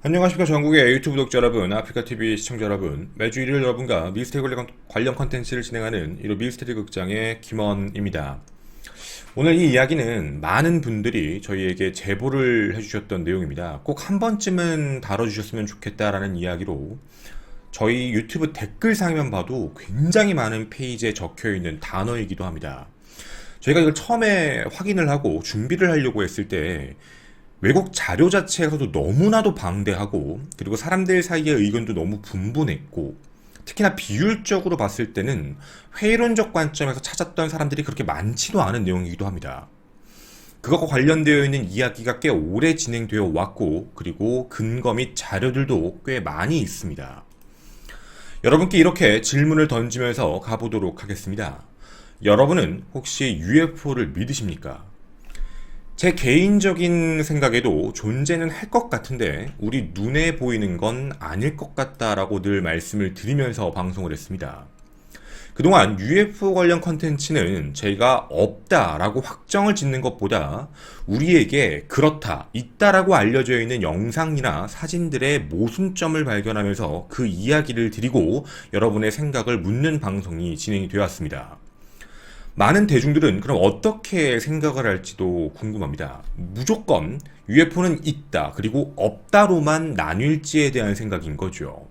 안녕하십니까 전국의 유튜브 독자 여러분, 아프리카TV 시청자 여러분. 매주 일요일 여러분과 미스테리 관련 컨텐츠를 진행하는 이로 미스테리 극장의 김원입니다. 오늘 이 이야기는 많은 분들이 저희에게 제보를 해주셨던 내용입니다. 꼭 한 번쯤은 다뤄주셨으면 좋겠다라는 이야기로 저희 유튜브 댓글상에만 봐도 굉장히 많은 페이지에 적혀있는 단어이기도 합니다. 저희가 이걸 처음에 확인을 하고 준비를 하려고 했을 때 외국 자료 자체에서도 너무나도 방대하고, 그리고 사람들 사이의 의견도 너무 분분했고, 특히나 비율적으로 봤을 때는 회의론적 관점에서 찾았던 사람들이 그렇게 많지도 않은 내용이기도 합니다. 그것과 관련되어 있는 이야기가 꽤 오래 진행되어 왔고, 그리고 근거 및 자료들도 꽤 많이 있습니다. 여러분께 이렇게 질문을 던지면서 가보도록 하겠습니다. 여러분은 혹시 UFO를 믿으십니까? 제 개인적인 생각에도 존재는 할 것 같은데 우리 눈에 보이는 건 아닐 것 같다라고 늘 말씀을 드리면서 방송을 했습니다. 그동안 UFO 관련 컨텐츠는 제가 없다라고 확정을 짓는 것보다 우리에게 그렇다, 있다라고 알려져 있는 영상이나 사진들의 모순점을 발견하면서 그 이야기를 드리고 여러분의 생각을 묻는 방송이 진행이 되었습니다. 많은 대중들은 그럼 어떻게 생각을 할지도 궁금합니다. 무조건 UFO는 있다, 그리고 없다로만 나뉠지에 대한 생각인 거죠.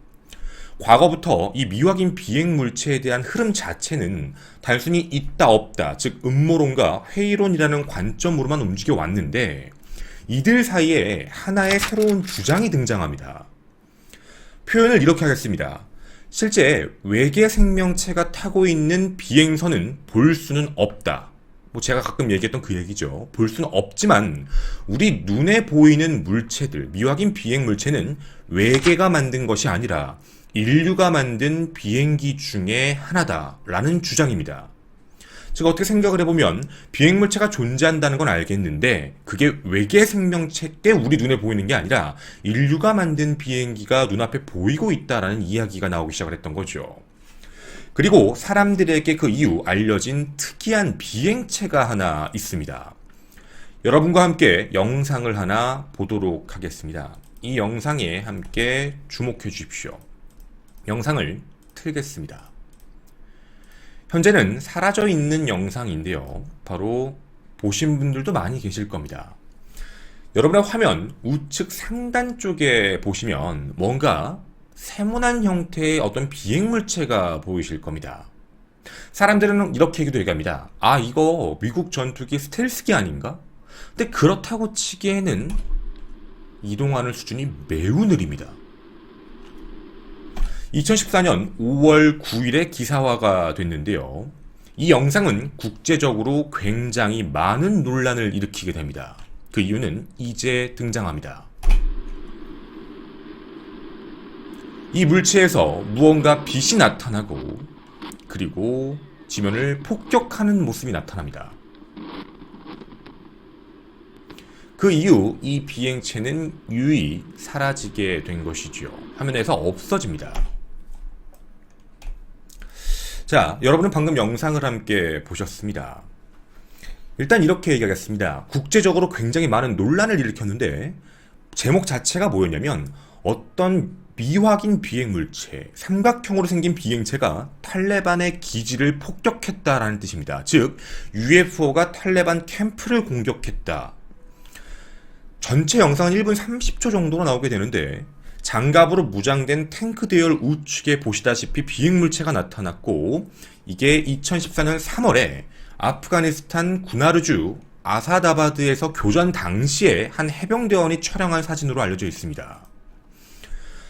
과거부터 이 미확인 비행 물체에 대한 흐름 자체는 단순히 있다 없다, 즉 음모론과 회의론이라는 관점으로만 움직여 왔는데 이들 사이에 하나의 새로운 주장이 등장합니다. 표현을 이렇게 하겠습니다. 실제 외계 생명체가 타고 있는 비행선은 볼 수는 없다. 제가 가끔 얘기했던 그 얘기죠. 볼 수는 없지만 우리 눈에 보이는 물체들, 미확인 비행 물체는 외계가 만든 것이 아니라 인류가 만든 비행기 중에 하나다라는 주장입니다. 즉 어떻게 생각을 해보면 비행물체가 존재한다는 건 알겠는데 그게 외계 생명체께 우리 눈에 보이는 게 아니라 인류가 만든 비행기가 눈앞에 보이고 있다라는 이야기가 나오기 시작을 했던 거죠. 그리고 사람들에게 그 이후 알려진 특이한 비행체가 하나 있습니다. 여러분과 함께 영상을 하나 보도록 하겠습니다. 이 영상에 함께 주목해 주십시오. 영상을 틀겠습니다. 현재는 사라져 있는 영상인데요. 바로 보신 분들도 많이 계실 겁니다. 여러분의 화면 우측 상단 쪽에 보시면 뭔가 세모난 형태의 어떤 비행물체가 보이실 겁니다. 사람들은 이렇게 얘기합니다. 아, 이거 미국 전투기 스텔스기 아닌가? 근데 그렇다고 치기에는 이동하는 수준이 매우 느립니다. 2014년 5월 9일에 기사화가 됐는데요. 이 영상은 국제적으로 굉장히 많은 논란을 일으키게 됩니다. 그 이유는 이제 등장합니다. 이 물체에서 무언가 빛이 나타나고 그리고 지면을 폭격하는 모습이 나타납니다. 그 이후 이 비행체는 유유히 사라지게 된 것이지요. 화면에서 없어집니다. 자, 여러분은 방금 영상을 함께 보셨습니다. 일단 이렇게 얘기하겠습니다. 국제적으로 굉장히 많은 논란을 일으켰는데 제목 자체가 뭐였냐면 어떤 미확인 비행물체, 삼각형으로 생긴 비행체가 탈레반의 기지를 폭격했다라는 뜻입니다. 즉 UFO가 탈레반 캠프를 공격했다. 전체 영상은 1분 30초 정도로 나오게 되는데 장갑으로 무장된 탱크 대열 우측에 보시다시피 비행물체가 나타났고 이게 2014년 3월에 아프가니스탄 구나르주 아사다바드에서 교전 당시에 한 해병대원이 촬영한 사진으로 알려져 있습니다.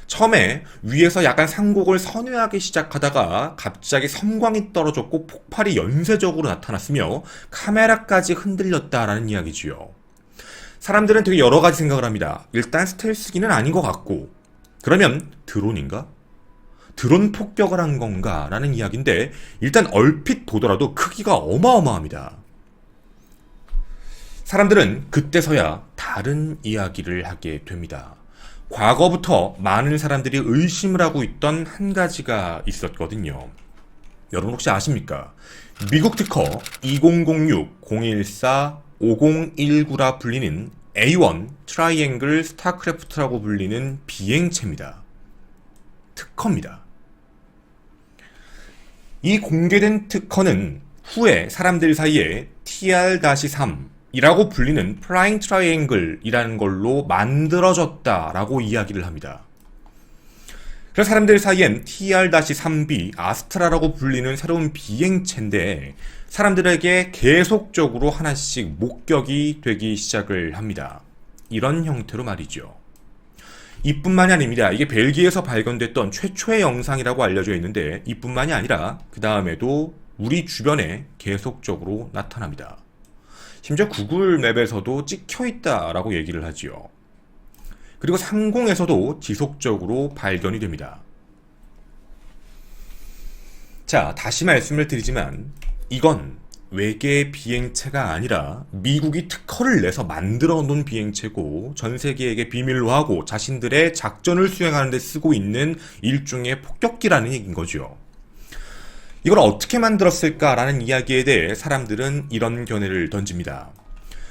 처음에 위에서 약간 상곡을 선회하기 시작하다가 갑자기 섬광이 떨어졌고 폭발이 연쇄적으로 나타났으며 카메라까지 흔들렸다라는 이야기지요. 사람들은 되게 여러 가지 생각을 합니다. 일단 스텔스기는 아닌 것 같고, 그러면 드론인가? 드론 폭격을 한 건가? 라는 이야기인데 일단 얼핏 보더라도 크기가 어마어마합니다. 사람들은 그때서야 다른 이야기를 하게 됩니다. 과거부터 많은 사람들이 의심을 하고 있던 한 가지가 있었거든요. 여러분 혹시 아십니까? 미국 특허 2006-014-5019라 불리는 A1 트라이앵글 스타크래프트라고 불리는 비행체입니다. 특허입니다. 이 공개된 특허는 후에 사람들 사이에 TR-3이라고 불리는 프라잉 트라이앵글이라는 걸로 만들어졌다라고 이야기를 합니다. 그래서 사람들 사이엔 TR-3B 아스트라라고 불리는 새로운 비행체인데 사람들에게 계속적으로 하나씩 목격이 되기 시작을 합니다. 이런 형태로 말이죠. 이뿐만이 아닙니다. 이게 벨기에에서 발견됐던 최초의 영상이라고 알려져 있는데 이뿐만이 아니라 그 다음에도 우리 주변에 계속적으로 나타납니다. 심지어 구글 맵에서도 찍혀있다라고 얘기를 하지요. 그리고 상공에서도 지속적으로 발견이 됩니다. 자, 다시 말씀을 드리지만 이건 외계 비행체가 아니라 미국이 특허를 내서 만들어 놓은 비행체고 전 세계에게 비밀로 하고 자신들의 작전을 수행하는 데 쓰고 있는 일종의 폭격기라는 얘기인 거죠. 이걸 어떻게 만들었을까라는 이야기에 대해 사람들은 이런 견해를 던집니다.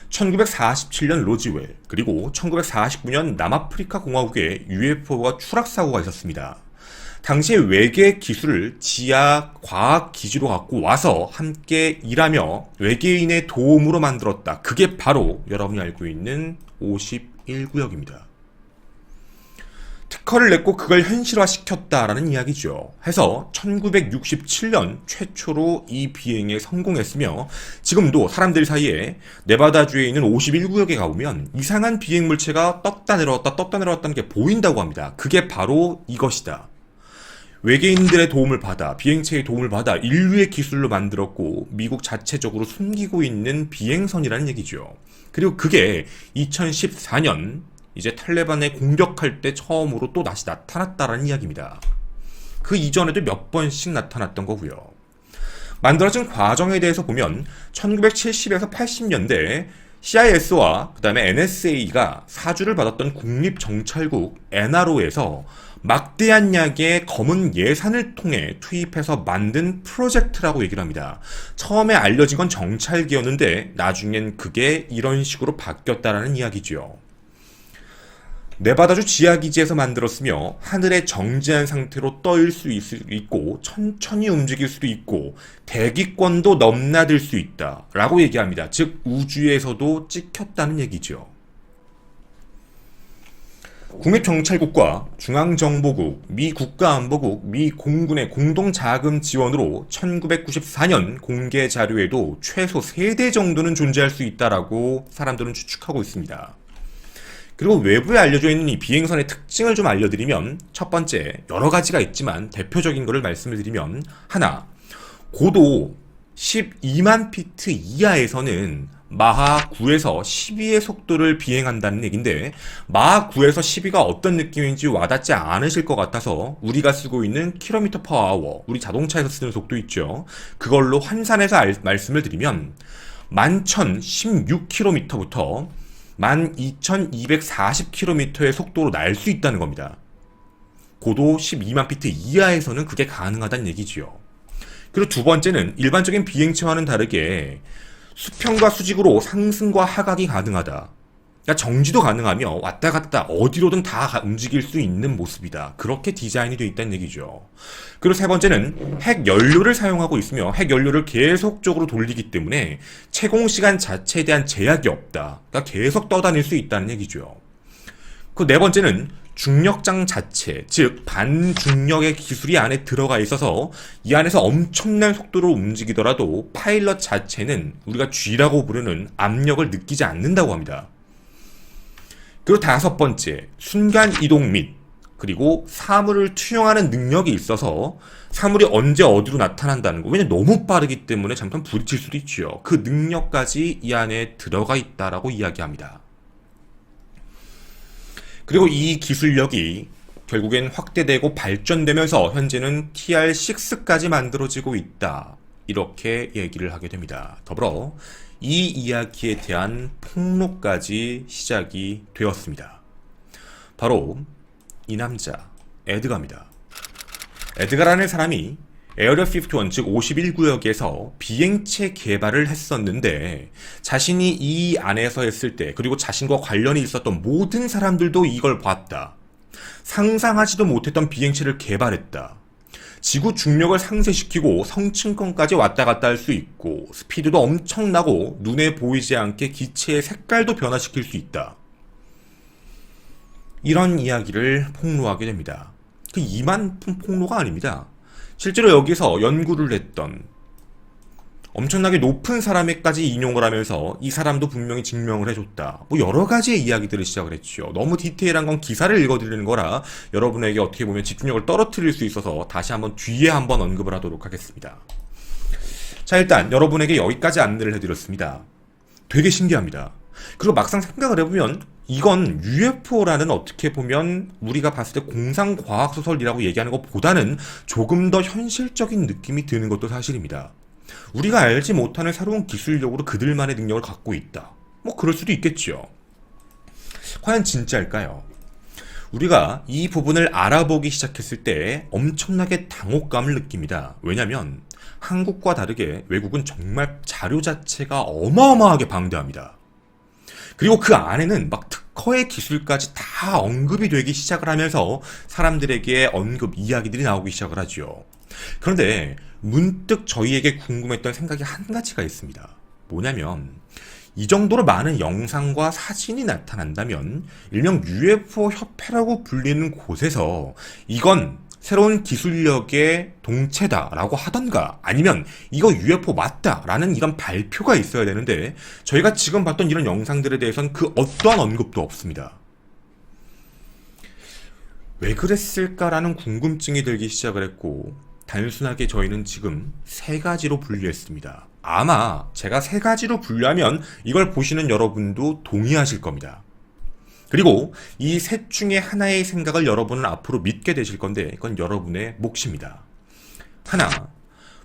1947년 로즈웰 그리고 1949년 남아프리카 공화국에 UFO가 추락사고가 있었습니다. 당시에 외계 기술을 지하 과학 기지로 갖고 와서 함께 일하며 외계인의 도움으로 만들었다. 그게 바로 여러분이 알고 있는 51구역입니다. 특허를 냈고 그걸 현실화시켰다라는 이야기죠. 해서 1967년 최초로 이 비행에 성공했으며 지금도 사람들 사이에 네바다주에 있는 51구역에 가보면 이상한 비행 물체가 떴다 내려왔다는 게 보인다고 합니다. 그게 바로 이것이다. 외계인들의 도움을 받아 비행체의 도움을 받아 인류의 기술로 만들었고 미국 자체적으로 숨기고 있는 비행선이라는 얘기죠. 그리고 그게 2014년 이제 탈레반에 공격할 때 처음으로 또 다시 나타났다라는 이야기입니다. 그 이전에도 몇 번씩 나타났던 거고요. 만들어진 과정에 대해서 보면 1970에서 80년대 CIS와 그 다음에 NSA가 사주를 받았던 국립정찰국 NRO에서 막대한 양의 검은 예산을 통해 투입해서 만든 프로젝트라고 얘기를 합니다. 처음에 알려진 건 정찰기였는데 나중엔 그게 이런 식으로 바뀌었다라는 이야기죠. 네바다주 지하기지에서 만들었으며 하늘에 정지한 상태로 떠일 수 있고 천천히 움직일 수도 있고 대기권도 넘나들 수 있다 라고 얘기합니다. 즉 우주에서도 찍혔다는 얘기죠. 국립정찰국과 중앙정보국, 미 국가안보국, 미 공군의 공동자금 지원으로 1994년 공개 자료에도 최소 3대 정도는 존재할 수 있다라고 사람들은 추측하고 있습니다. 그리고 외부에 알려져 있는 이 비행선의 특징을 좀 알려드리면 첫 번째, 여러 가지가 있지만 대표적인 것을 말씀을 드리면 하나, 고도 12만 피트 이하에서는 마하 9에서 12의 속도를 비행한다는 얘기인데 마하 9에서 12가 어떤 느낌인지 와닿지 않으실 것 같아서 우리가 쓰고 있는 킬로미터 퍼 아워, 우리 자동차에서 쓰는 속도 있죠. 그걸로 환산해서 말씀을 드리면 11,016km부터 12,240km의 속도로 날 수 있다는 겁니다. 고도 12만 피트 이하에서는 그게 가능하다는 얘기지요. 그리고 두 번째는 일반적인 비행체와는 다르게 수평과 수직으로 상승과 하강이 가능하다. 그러니까 정지도 가능하며 왔다 갔다 어디로든 다 움직일 수 있는 모습이다. 그렇게 디자인이 되어 있다는 얘기죠. 그리고 세 번째는 핵 연료를 사용하고 있으며 핵 연료를 계속적으로 돌리기 때문에 채공 시간 자체에 대한 제약이 없다. 그러니까 계속 떠다닐 수 있다는 얘기죠. 그 네 번째는 중력장 자체, 즉 반중력의 기술이 안에 들어가 있어서 이 안에서 엄청난 속도로 움직이더라도 파일럿 자체는 우리가 G라고 부르는 압력을 느끼지 않는다고 합니다. 그리고 다섯 번째, 순간 이동 및 그리고 사물을 투영하는 능력이 있어서 사물이 언제 어디로 나타난다는 거, 왜냐면 너무 빠르기 때문에 잠깐 부딪힐 수도 있죠. 그 능력까지 이 안에 들어가 있다라고 이야기합니다. 그리고 이 기술력이 결국엔 확대되고 발전되면서 현재는 TR-6까지 만들어지고 있다. 이렇게 얘기를 하게 됩니다. 더불어 이 이야기에 대한 폭로까지 시작이 되었습니다. 바로 이 남자, 에드가입니다. 에드가라는 사람이 에어리어 51, 즉 51구역에서 비행체 개발을 했었는데 자신이 이 안에서 했을 때 그리고 자신과 관련이 있었던 모든 사람들도 이걸 봤다. 상상하지도 못했던 비행체를 개발했다. 지구 중력을 상쇄시키고 성층권까지 왔다 갔다 할 수 있고 스피드도 엄청나고 눈에 보이지 않게 기체의 색깔도 변화시킬 수 있다. 이런 이야기를 폭로하게 됩니다. 그 이만품 폭로가 아닙니다. 실제로 여기서 연구를 했던 엄청나게 높은 사람에까지 인용을 하면서 이 사람도 분명히 증명을 해줬다. 뭐 여러 가지의 이야기들을 시작을 했죠. 너무 디테일한 건 기사를 읽어드리는 거라 여러분에게 어떻게 보면 집중력을 떨어뜨릴 수 있어서 다시 한번 뒤에 한번 언급을 하도록 하겠습니다. 자, 일단 여러분에게 여기까지 안내를 해드렸습니다. 되게 신기합니다. 그리고 막상 생각을 해보면 이건 UFO라는 어떻게 보면 우리가 봤을 때 공상과학소설이라고 얘기하는 것보다는 조금 더 현실적인 느낌이 드는 것도 사실입니다. 우리가 알지 못하는 새로운 기술력으로 그들만의 능력을 갖고 있다. 뭐 그럴 수도 있겠죠. 과연 진짜일까요? 우리가 이 부분을 알아보기 시작했을 때 엄청나게 당혹감을 느낍니다. 왜냐하면 한국과 다르게 외국은 정말 자료 자체가 어마어마하게 방대합니다. 그리고 그 안에는 막 특허의 기술까지 다 언급이 되기 시작을 하면서 사람들에게 언급 이야기들이 나오기 시작을 하죠. 그런데 문득 저희에게 궁금했던 생각이 한 가지가 있습니다. 뭐냐면 이 정도로 많은 영상과 사진이 나타난다면 일명 UFO 협회라고 불리는 곳에서 이건 새로운 기술력의 동체다라고 하던가 아니면 이거 UFO 맞다라는 이런 발표가 있어야 되는데 저희가 지금 봤던 이런 영상들에 대해서는 그 어떠한 언급도 없습니다. 왜 그랬을까라는 궁금증이 들기 시작을 했고 단순하게 저희는 지금 세 가지로 분류했습니다. 아마 제가 세 가지로 분류하면 이걸 보시는 여러분도 동의하실 겁니다. 그리고 이 셋 중에 하나의 생각을 여러분은 앞으로 믿게 되실 건데 이건 여러분의 몫입니다. 하나,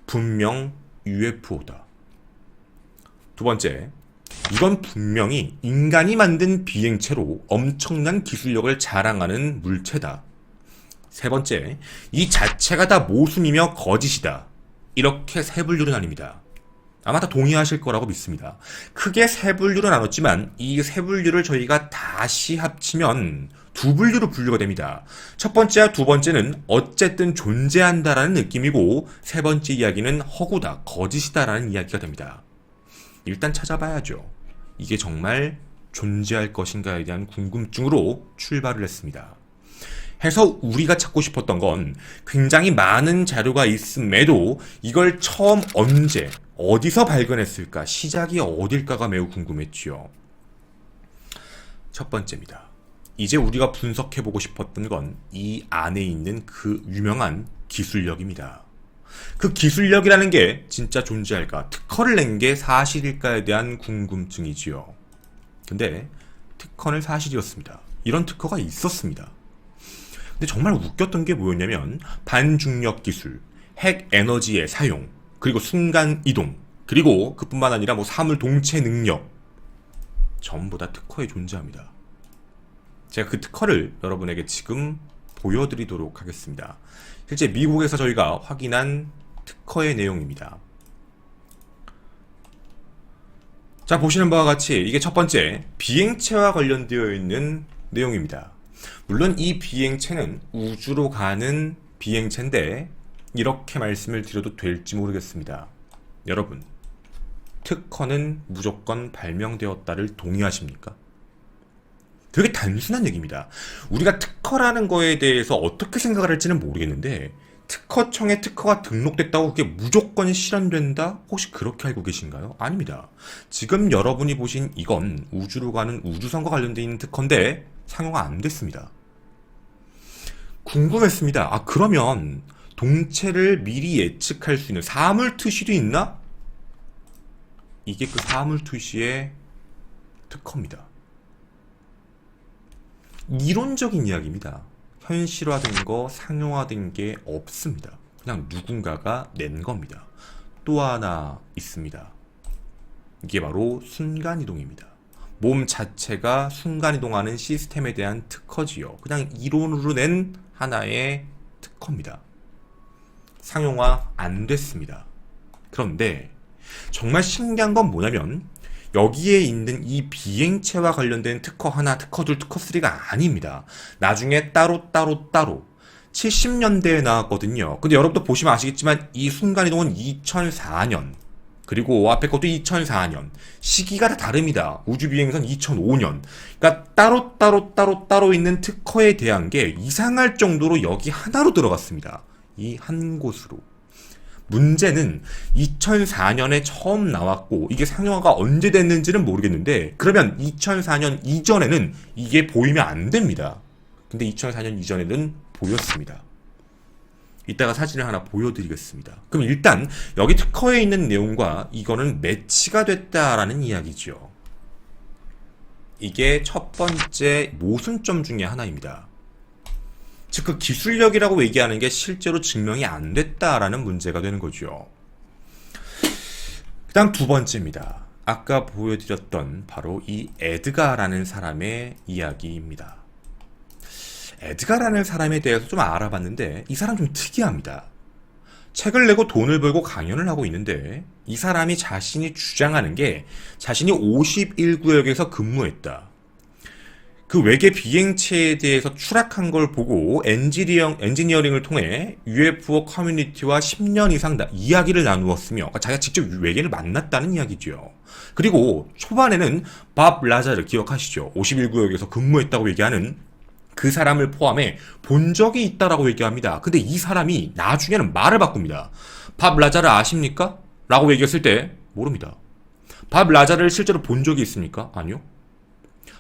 분명 UFO다. 두 번째, 이건 분명히 인간이 만든 비행체로 엄청난 기술력을 자랑하는 물체다. 세 번째, 이 자체가 다 모순이며 거짓이다. 이렇게 세 분류로 나뉩니다. 아마 다 동의하실 거라고 믿습니다. 크게 세 분류로 나눴지만 이 세 분류를 저희가 다시 합치면 두 분류로 분류가 됩니다. 첫 번째와 두 번째는 어쨌든 존재한다라는 느낌이고 세 번째 이야기는 허구다, 거짓이다라는 이야기가 됩니다. 일단 찾아봐야죠. 이게 정말 존재할 것인가에 대한 궁금증으로 출발을 했습니다. 해서 우리가 찾고 싶었던 건 굉장히 많은 자료가 있음에도 이걸 처음 언제, 어디서 발견했을까, 시작이 어딜까가 매우 궁금했지요. 첫 번째입니다. 이제 우리가 분석해보고 싶었던 건 이 안에 있는 그 유명한 기술력입니다. 그 기술력이라는 게 진짜 존재할까, 특허를 낸 게 사실일까에 대한 궁금증이지요. 근데 특허는 사실이었습니다. 이런 특허가 있었습니다. 근데 정말 웃겼던 게 뭐였냐면 반중력 기술, 핵 에너지의 사용, 그리고 순간 이동, 그리고 그뿐만 아니라 뭐 사물 동체 능력 전부 다 특허에 존재합니다. 제가 그 특허를 여러분에게 지금 보여드리도록 하겠습니다. 실제 미국에서 저희가 확인한 특허의 내용입니다. 자, 보시는 바와 같이 이게 첫 번째 비행체와 관련되어 있는 내용입니다. 물론 이 비행체는 우주로 가는 비행체인데 이렇게 말씀을 드려도 될지 모르겠습니다. 여러분, 특허는 무조건 발명되었다를 동의하십니까? 되게 단순한 얘기입니다. 우리가 특허라는 거에 대해서 어떻게 생각을 할지는 모르겠는데 특허청에 특허가 등록됐다고 그게 무조건 실현된다? 혹시 그렇게 알고 계신가요? 아닙니다. 지금 여러분이 보신 이건 우주로 가는 우주선과 관련되어 있는 특허인데 상용화 안 됐습니다. 궁금했습니다. 아, 그러면 동체를 미리 예측할 수 있는 사물투시도 있나? 이게 그 사물투시의 특허입니다. 이론적인 이야기입니다. 현실화된 거, 상용화된 게 없습니다. 그냥 누군가가 낸 겁니다. 또 하나 있습니다. 이게 바로 순간이동입니다. 몸 자체가 순간이동하는 시스템에 대한 특허지요. 그냥 이론으로 낸 하나의 특허입니다. 상용화 안 됐습니다. 그런데 정말 신기한 건 뭐냐면 여기에 있는 이 비행체와 관련된 특허 하나, 특허 둘, 특허 3가 아닙니다. 나중에 따로 70년대에 나왔거든요. 근데 여러분도 보시면 아시겠지만 이 순간이동은 2004년 그리고 앞에 것도 2004년 시기가 다 다릅니다. 우주비행선 2005년 그러니까 따로 있는 특허에 대한 게 이상할 정도로 여기 하나로 들어갔습니다. 이 한 곳으로. 문제는 2004년에 처음 나왔고 이게 상용화가 언제 됐는지는 모르겠는데 그러면 2004년 이전에는 이게 보이면 안 됩니다. 근데 2004년 이전에는 보였습니다. 이따가 사진을 하나 보여드리겠습니다. 그럼 일단 여기 특허에 있는 내용과 이거는 매치가 됐다라는 이야기죠. 이게 첫 번째 모순점 중에 하나입니다. 즉 그 기술력이라고 얘기하는 게 실제로 증명이 안 됐다라는 문제가 되는 거죠. 그 다음 두 번째입니다. 아까 보여드렸던 바로 이 에드가라는 사람의 이야기입니다. 에드가라는 사람에 대해서 좀 알아봤는데 이 사람 좀 특이합니다. 책을 내고 돈을 벌고 강연을 하고 있는데 이 사람이 자신이 주장하는 게 자신이 51구역에서 근무했다. 그 외계 비행체에 대해서 추락한 걸 보고 엔지니어링을 통해 UFO 커뮤니티와 10년 이상 이야기를 나누었으며 그러니까 자기가 직접 외계를 만났다는 이야기죠. 그리고 초반에는 밥 라자르 기억하시죠? 51구역에서 근무했다고 얘기하는 그 사람을 포함해 본 적이 있다라고 얘기합니다. 근데 이 사람이 나중에는 말을 바꿉니다. 밥 라자르 아십니까? 라고 얘기했을 때 모릅니다. 밥 라자르를 실제로 본 적이 있습니까? 아니요.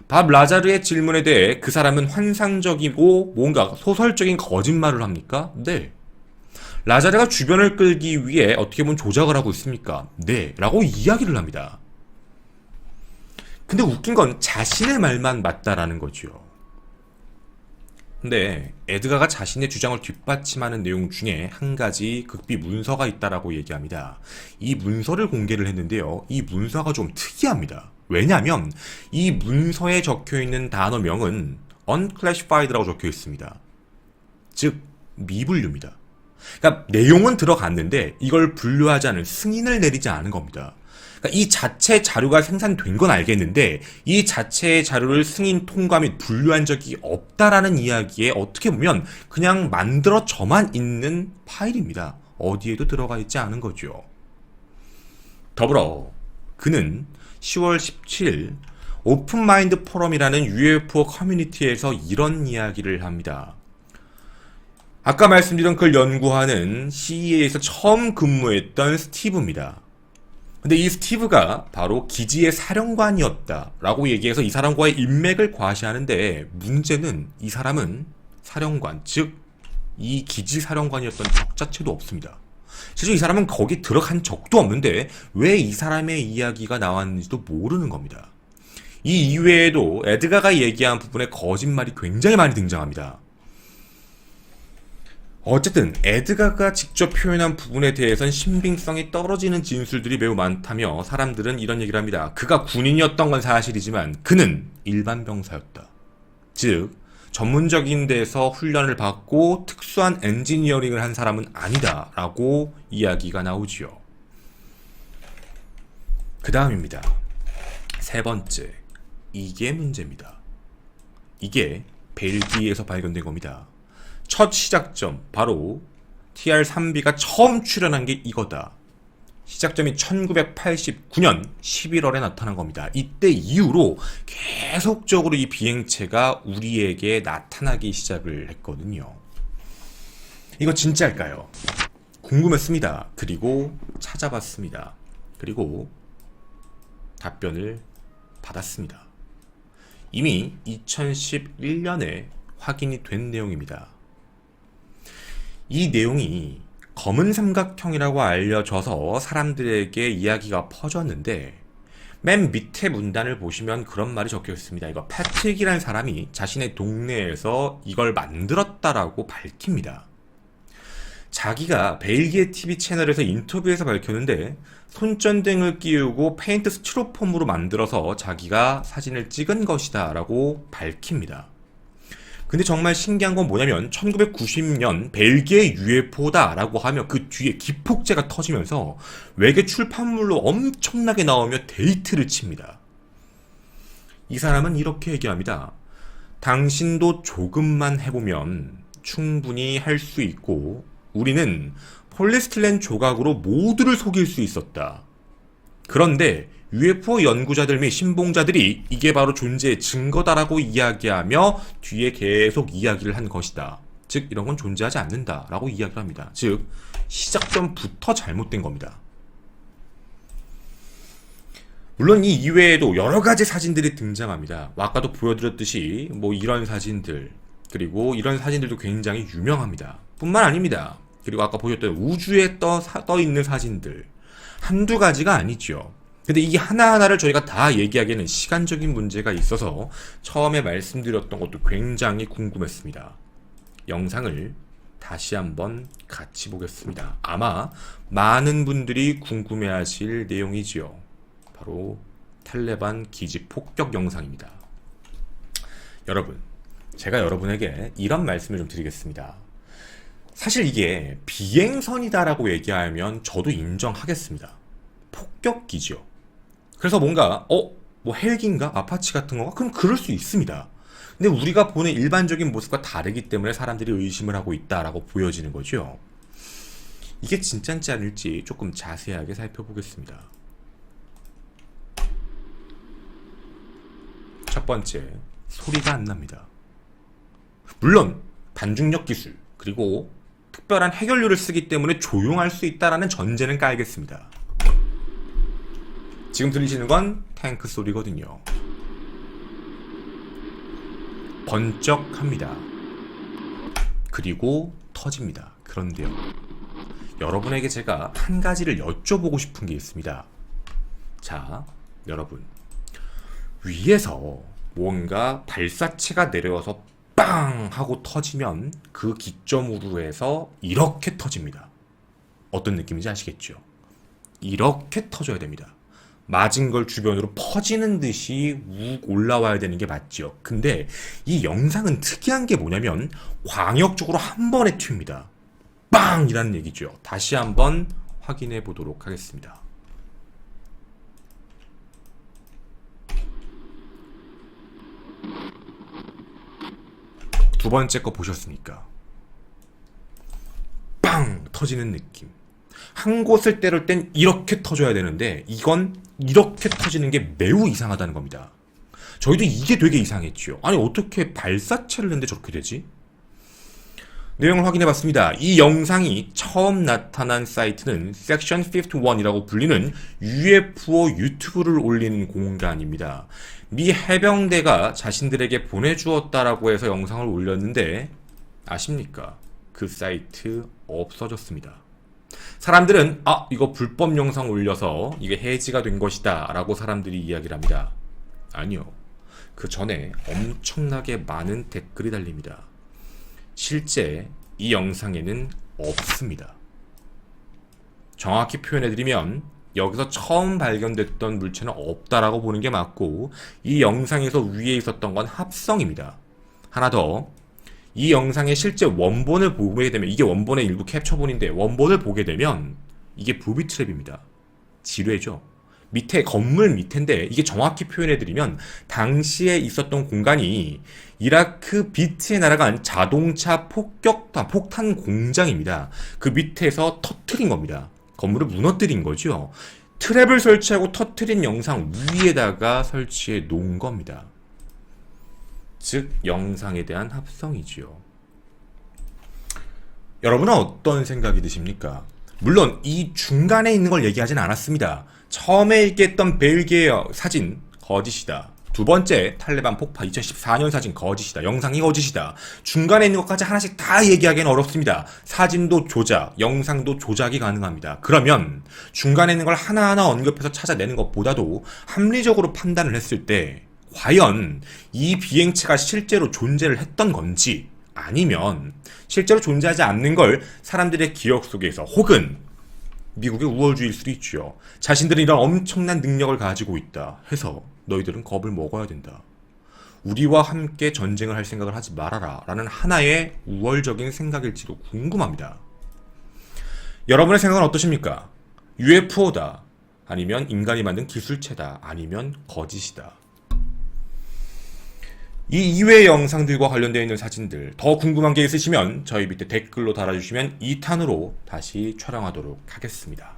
밥 라자르의 질문에 대해 그 사람은 환상적이고 뭔가 소설적인 거짓말을 합니까? 네. 라자르가 주변을 끌기 위해 어떻게 보면 조작을 하고 있습니까? 네. 라고 이야기를 합니다. 근데 웃긴 건 자신의 말만 맞다라는 거죠. 근데 에드가가 자신의 주장을 뒷받침하는 내용 중에 한 가지 극비 문서가 있다라고 얘기합니다. 이 문서를 공개를 했는데요. 이 문서가 좀 특이합니다. 왜냐하면 이 문서에 적혀있는 단어명은 unclassified라고 적혀 있습니다. 즉 미분류입니다. 그러니까 내용은 들어갔는데 이걸 분류하지 않은 승인을 내리지 않은 겁니다. 그러니까 이 자체 자료가 생산된 건 알겠는데 이 자체의 자료를 승인 통과 및 분류한 적이 없다라는 이야기에 어떻게 보면 그냥 만들어져만 있는 파일입니다. 어디에도 들어가 있지 않은 거죠. 더불어 그는 10월 17일 오픈마인드 포럼이라는 UFO 커뮤니티에서 이런 이야기를 합니다. 아까 말씀드린 그걸 연구하는 CEA에서 처음 근무했던 스티브입니다. 근데 이 스티브가 바로 기지의 사령관이었다라고 얘기해서 이 사람과의 인맥을 과시하는데 문제는 이 사람은 사령관, 즉 이 기지 사령관이었던 적 자체도 없습니다. 실제 이 사람은 거기 들어간 적도 없는데 왜 이 사람의 이야기가 나왔는지도 모르는 겁니다. 이 이외에도 에드가가 얘기한 부분에 거짓말이 굉장히 많이 등장합니다. 어쨌든 에드가가 직접 표현한 부분에 대해서는 신빙성이 떨어지는 진술들이 매우 많다며 사람들은 이런 얘기를 합니다. 그가 군인이었던 건 사실이지만 그는 일반 병사였다. 즉 전문적인 데서 훈련을 받고 특수한 엔지니어링을 한 사람은 아니다 라고 이야기가 나오지요. 그 다음입니다. 세 번째, 이게 문제입니다. 이게 벨기에에서 발견된 겁니다. 첫 시작점, 바로 TR-3B가 처음 출현한 게 이거다. 시작점이 1989년 11월에 나타난 겁니다. 이때 이후로 계속적으로 이 비행체가 우리에게 나타나기 시작을 했거든요. 이거 진짜일까요? 궁금했습니다. 그리고 찾아봤습니다. 그리고 답변을 받았습니다. 이미 2011년에 확인이 된 내용입니다. 이 내용이 검은 삼각형이라고 알려져서 사람들에게 이야기가 퍼졌는데 맨 밑에 문단을 보시면 그런 말이 적혀 있습니다. 이거 패트릭이라는 사람이 자신의 동네에서 이걸 만들었다라고 밝힙니다. 자기가 벨기에 TV 채널에서 인터뷰에서 밝혔는데 손전등을 끼우고 페인트 스티로폼으로 만들어서 자기가 사진을 찍은 것이다 라고 밝힙니다. 근데 정말 신기한 건 뭐냐면 1990년 벨기에 UFO다라고 하며 그 뒤에 기폭제가 터지면서 외계 출판물로 엄청나게 나오며 데이트를 칩니다. 이 사람은 이렇게 얘기합니다. 당신도 조금만 해보면 충분히 할 수 있고 우리는 폴리스틸렌 조각으로 모두를 속일 수 있었다. 그런데 UFO 연구자들 및 신봉자들이 이게 바로 존재의 증거다라고 이야기하며 뒤에 계속 이야기를 한 것이다. 즉 이런 건 존재하지 않는다라고 이야기를 합니다. 즉 시작점부터 잘못된 겁니다. 물론 이 이외에도 여러 가지 사진들이 등장합니다. 아까도 보여드렸듯이 뭐 이런 사진들, 그리고 이런 사진들도 굉장히 유명합니다. 뿐만 아닙니다. 그리고 아까 보셨던 우주에 떠 있는 사진들 한두 가지가 아니죠. 근데 이 하나하나를 저희가 다 얘기하기에는 시간적인 문제가 있어서 처음에 말씀드렸던 것도 굉장히 궁금했습니다. 영상을 다시 한번 같이 보겠습니다. 아마 많은 분들이 궁금해하실 내용이지요. 바로 탈레반 기지 폭격 영상입니다. 여러분, 제가 여러분에게 이런 말씀을 좀 드리겠습니다. 사실 이게 비행선이다라고 얘기하면 저도 인정하겠습니다. 폭격기죠. 그래서 뭔가 뭐 헬기인가? 아파치 같은 건가? 그럼 그럴 수 있습니다. 근데 우리가 보는 일반적인 모습과 다르기 때문에 사람들이 의심을 하고 있다라고 보여지는 거죠. 이게 진짜인지 아닐지 조금 자세하게 살펴보겠습니다. 첫 번째, 소리가 안 납니다. 물론 반중력 기술 그리고 특별한 해결료를 쓰기 때문에 조용할 수 있다라는 전제는 깔겠습니다. 지금 들리시는 건 탱크 소리거든요. 번쩍합니다. 그리고 터집니다. 그런데요, 여러분에게 제가 한 가지를 여쭤보고 싶은 게 있습니다. 자, 여러분, 위에서 뭔가 발사체가 내려와서 빵 하고 터지면 그 기점으로 해서 이렇게 터집니다. 어떤 느낌인지 아시겠죠? 이렇게 터져야 됩니다. 맞은 걸 주변으로 퍼지는 듯이 욱 올라와야 되는 게 맞죠. 근데 이 영상은 특이한 게 뭐냐면 광역적으로 한 번에 튑니다. 빵! 이라는 얘기죠. 다시 한번 확인해 보도록 하겠습니다. 두 번째 거 보셨습니까? 빵! 터지는 느낌. 한 곳을 때릴 땐 이렇게 터져야 되는데 이건 이렇게 터지는 게 매우 이상하다는 겁니다. 저희도 이게 되게 이상했죠. 아니 어떻게 발사체를 냈는데 저렇게 되지? 내용을 확인해봤습니다. 이 영상이 처음 나타난 사이트는 섹션 51이라고 불리는 UFO 유튜브를 올리는 공간입니다. 미 해병대가 자신들에게 보내주었다라고 해서 영상을 올렸는데 아십니까? 그 사이트 없어졌습니다. 사람들은 이거 불법 영상 올려서 이게 해지가 된 것이다 라고 사람들이 이야기를 합니다. 아니요. 그 전에 엄청나게 많은 댓글이 달립니다. 실제 이 영상에는 없습니다. 정확히 표현해드리면 여기서 처음 발견됐던 물체는 없다라고 보는 게 맞고 이 영상에서 위에 있었던 건 합성입니다. 하나 더, 이 영상의 실제 원본을 보게 되면 이게 원본의 일부 캡처본인데 원본을 보게 되면 이게 부비 트랩입니다. 지뢰죠. 밑에 건물 밑인데 이게 정확히 표현해드리면 당시에 있었던 공간이 이라크 비트에 날아간 자동차 폭탄 공장입니다. 그 밑에서 터트린 겁니다. 건물을 무너뜨린 거죠. 트랩을 설치하고 터트린 영상 위에다가 설치해 놓은 겁니다. 즉 영상에 대한 합성이지요. 여러분은 어떤 생각이 드십니까? 물론 이 중간에 있는 걸 얘기하진 않았습니다. 처음에 얘기했던 벨기에 사진 거짓이다. 두 번째 탈레반 폭파 2014년 사진 거짓이다. 영상이 거짓이다. 중간에 있는 것까지 하나씩 다 얘기하기는 어렵습니다. 사진도 조작, 영상도 조작이 가능합니다. 그러면 중간에 있는 걸 하나하나 언급해서 찾아내는 것보다도 합리적으로 판단을 했을 때 과연 이 비행체가 실제로 존재를 했던 건지 아니면 실제로 존재하지 않는 걸 사람들의 기억 속에서 혹은 미국의 우월주의일 수도 있죠. 자신들은 이런 엄청난 능력을 가지고 있다 해서 너희들은 겁을 먹어야 된다. 우리와 함께 전쟁을 할 생각을 하지 말아라 라는 하나의 우월적인 생각일지도 궁금합니다. 여러분의 생각은 어떠십니까? UFO다, 아니면 인간이 만든 기술체다, 아니면 거짓이다. 이 이외의 영상들과 관련되어 있는 사진들 더 궁금한 게 있으시면 저희 밑에 댓글로 달아주시면 2탄으로 다시 촬영하도록 하겠습니다.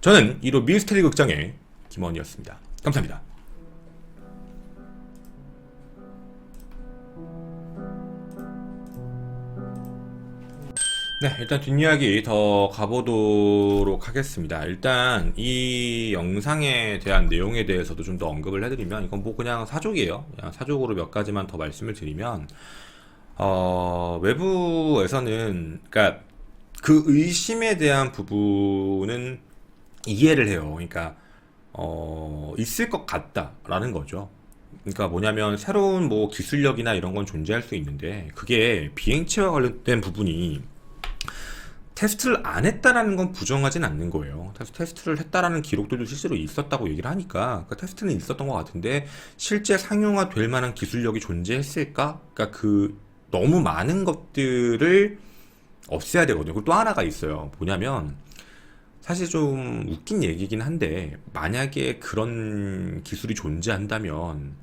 저는 1호 미스테리 극장의 김원희였습니다. 감사합니다. 네, 일단 뒷이야기 더 가보도록 하겠습니다. 일단 이 영상에 대한 내용에 대해서도 좀 더 언급을 해드리면, 이건 뭐 그냥 사족이에요. 그냥 사족으로 몇 가지만 더 말씀을 드리면, 외부에서는, 그러니까 그 의심에 대한 부분은 이해를 해요. 그러니까 있을 것 같다라는 거죠. 그러니까 뭐냐면 새로운 뭐 기술력이나 이런 건 존재할 수 있는데, 그게 비행체와 관련된 부분이 테스트를 안 했다라는 건 부정하진 않는 거예요. 테스트를 했다라는 기록들도 실제로 있었다고 얘기를 하니까 그 테스트는 있었던 것 같은데, 실제 상용화 될 만한 기술력이 존재했을까? 그러니까 그 너무 많은 것들을 없애야 되거든요. 그리고 또 하나가 있어요. 뭐냐면 사실 좀 웃긴 얘기긴 한데, 만약에 그런 기술이 존재한다면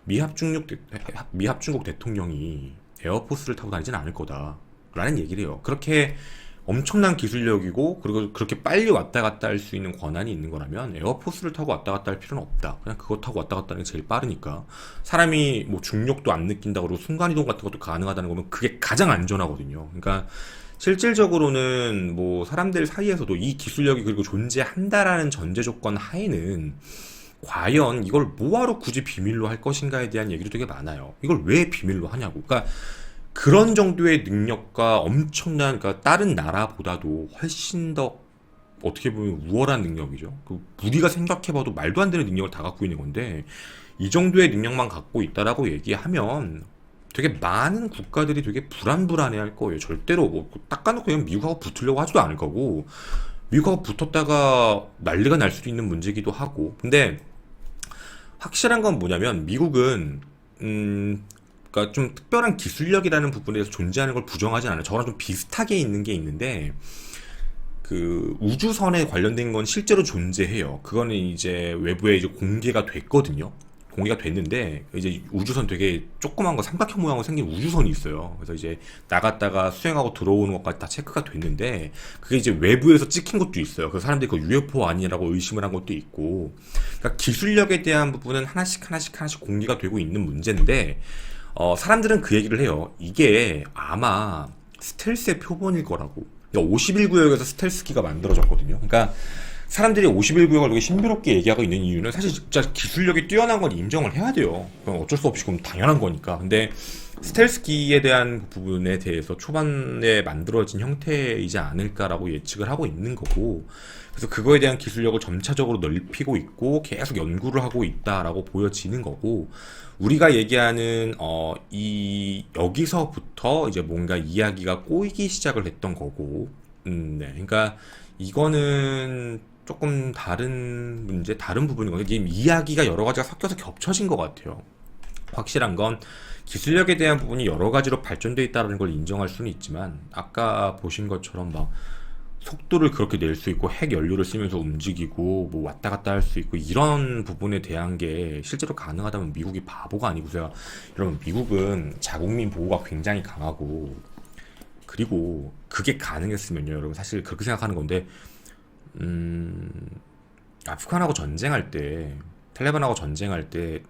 미합중국 대통령이 에어포스를 타고 다니진 않을 거다 라는 얘기를 해요. 그렇게 엄청난 기술력이고 그리고 그렇게 빨리 왔다 갔다 할 수 있는 권한이 있는 거라면 에어포스를 타고 왔다 갔다 할 필요는 없다. 그냥 그거 타고 왔다 갔다 하는 게 제일 빠르니까. 사람이 뭐 중력도 안 느낀다 그러고 순간이동 같은 것도 가능하다는 거면 그게 가장 안전하거든요. 그러니까 실질적으로는 뭐 사람들 사이에서도 이 기술력이 그리고 존재한다라는 전제 조건 하에는 과연 이걸 뭐하러 굳이 비밀로 할 것인가에 대한 얘기도 되게 많아요. 이걸 왜 비밀로 하냐고. 그러니까 그런 정도의 능력과 엄청난, 그러니까 다른 나라보다도 훨씬 더 어떻게 보면 우월한 능력이죠. 우리가 생각해봐도 말도 안 되는 능력을 다 갖고 있는 건데, 이 정도의 능력만 갖고 있다라고 얘기하면 되게 많은 국가들이 되게 불안해할 거예요. 절대로 뭐 닦아놓고 그냥 미국하고 붙으려고 하지도 않을 거고, 미국하고 붙었다가 난리가 날 수도 있는 문제기도 하고. 근데 확실한 건 뭐냐면 미국은 그러니까 좀 특별한 기술력이라는 부분에서 존재하는 걸 부정하지 않아요. 저랑 좀 비슷하게 있는 게 있는데, 그 우주선에 관련된 건 실제로 존재해요. 그거는 이제 외부에 이제 공개가 됐거든요. 공개가 됐는데, 이제 우주선 되게 조그만 거 삼각형 모양으로 생긴 우주선이 있어요. 그래서 이제 나갔다가 수행하고 들어오는 것까지 다 체크가 됐는데, 그게 이제 외부에서 찍힌 것도 있어요. 그래서 사람들이 그 UFO 아니라고 의심을 한 것도 있고. 그러니까 기술력에 대한 부분은 하나씩 공개가 되고 있는 문제인데, 사람들은 그 얘기를 해요. 이게 아마 스텔스의 표본일 거라고. 그러니까 51구역에서 스텔스기가 만들어졌거든요. 그러니까 사람들이 51구역을 되게 신비롭게 얘기하고 있는 이유는 사실 진짜 기술력이 뛰어난 건 인정을 해야 돼요. 그럼 어쩔 수 없이 그럼 당연한 거니까. 근데 스텔스기에 대한 부분에 대해서 초반에 만들어진 형태이지 않을까라고 예측을 하고 있는 거고, 그래서 그거에 대한 기술력을 점차적으로 넓히고 있고 계속 연구를 하고 있다라고 보여지는 거고, 우리가 얘기하는 여기서부터 이제 뭔가 이야기가 꼬이기 시작을 했던 거고, 네, 그러니까 이거는 조금 다른 문제, 다른 부분인 거예요. 지금 이야기가 여러 가지가 섞여서 겹쳐진 것 같아요. 확실한 건 기술력에 대한 부분이 여러 가지로 발전되어 있다는 걸 인정할 수는 있지만, 아까 보신 것처럼 막 속도를 그렇게 낼 수 있고 핵 연료를 쓰면서 움직이고 뭐 왔다 갔다 할 수 있고 이런 부분에 대한 게 실제로 가능하다면 미국이 바보가 아니고서야. 여러분, 미국은 자국민 보호가 굉장히 강하고, 그리고 그게 가능했으면요, 여러분 사실 그렇게 생각하는 건데, 아프간하고 전쟁할 때, 탈레반하고 전쟁할 때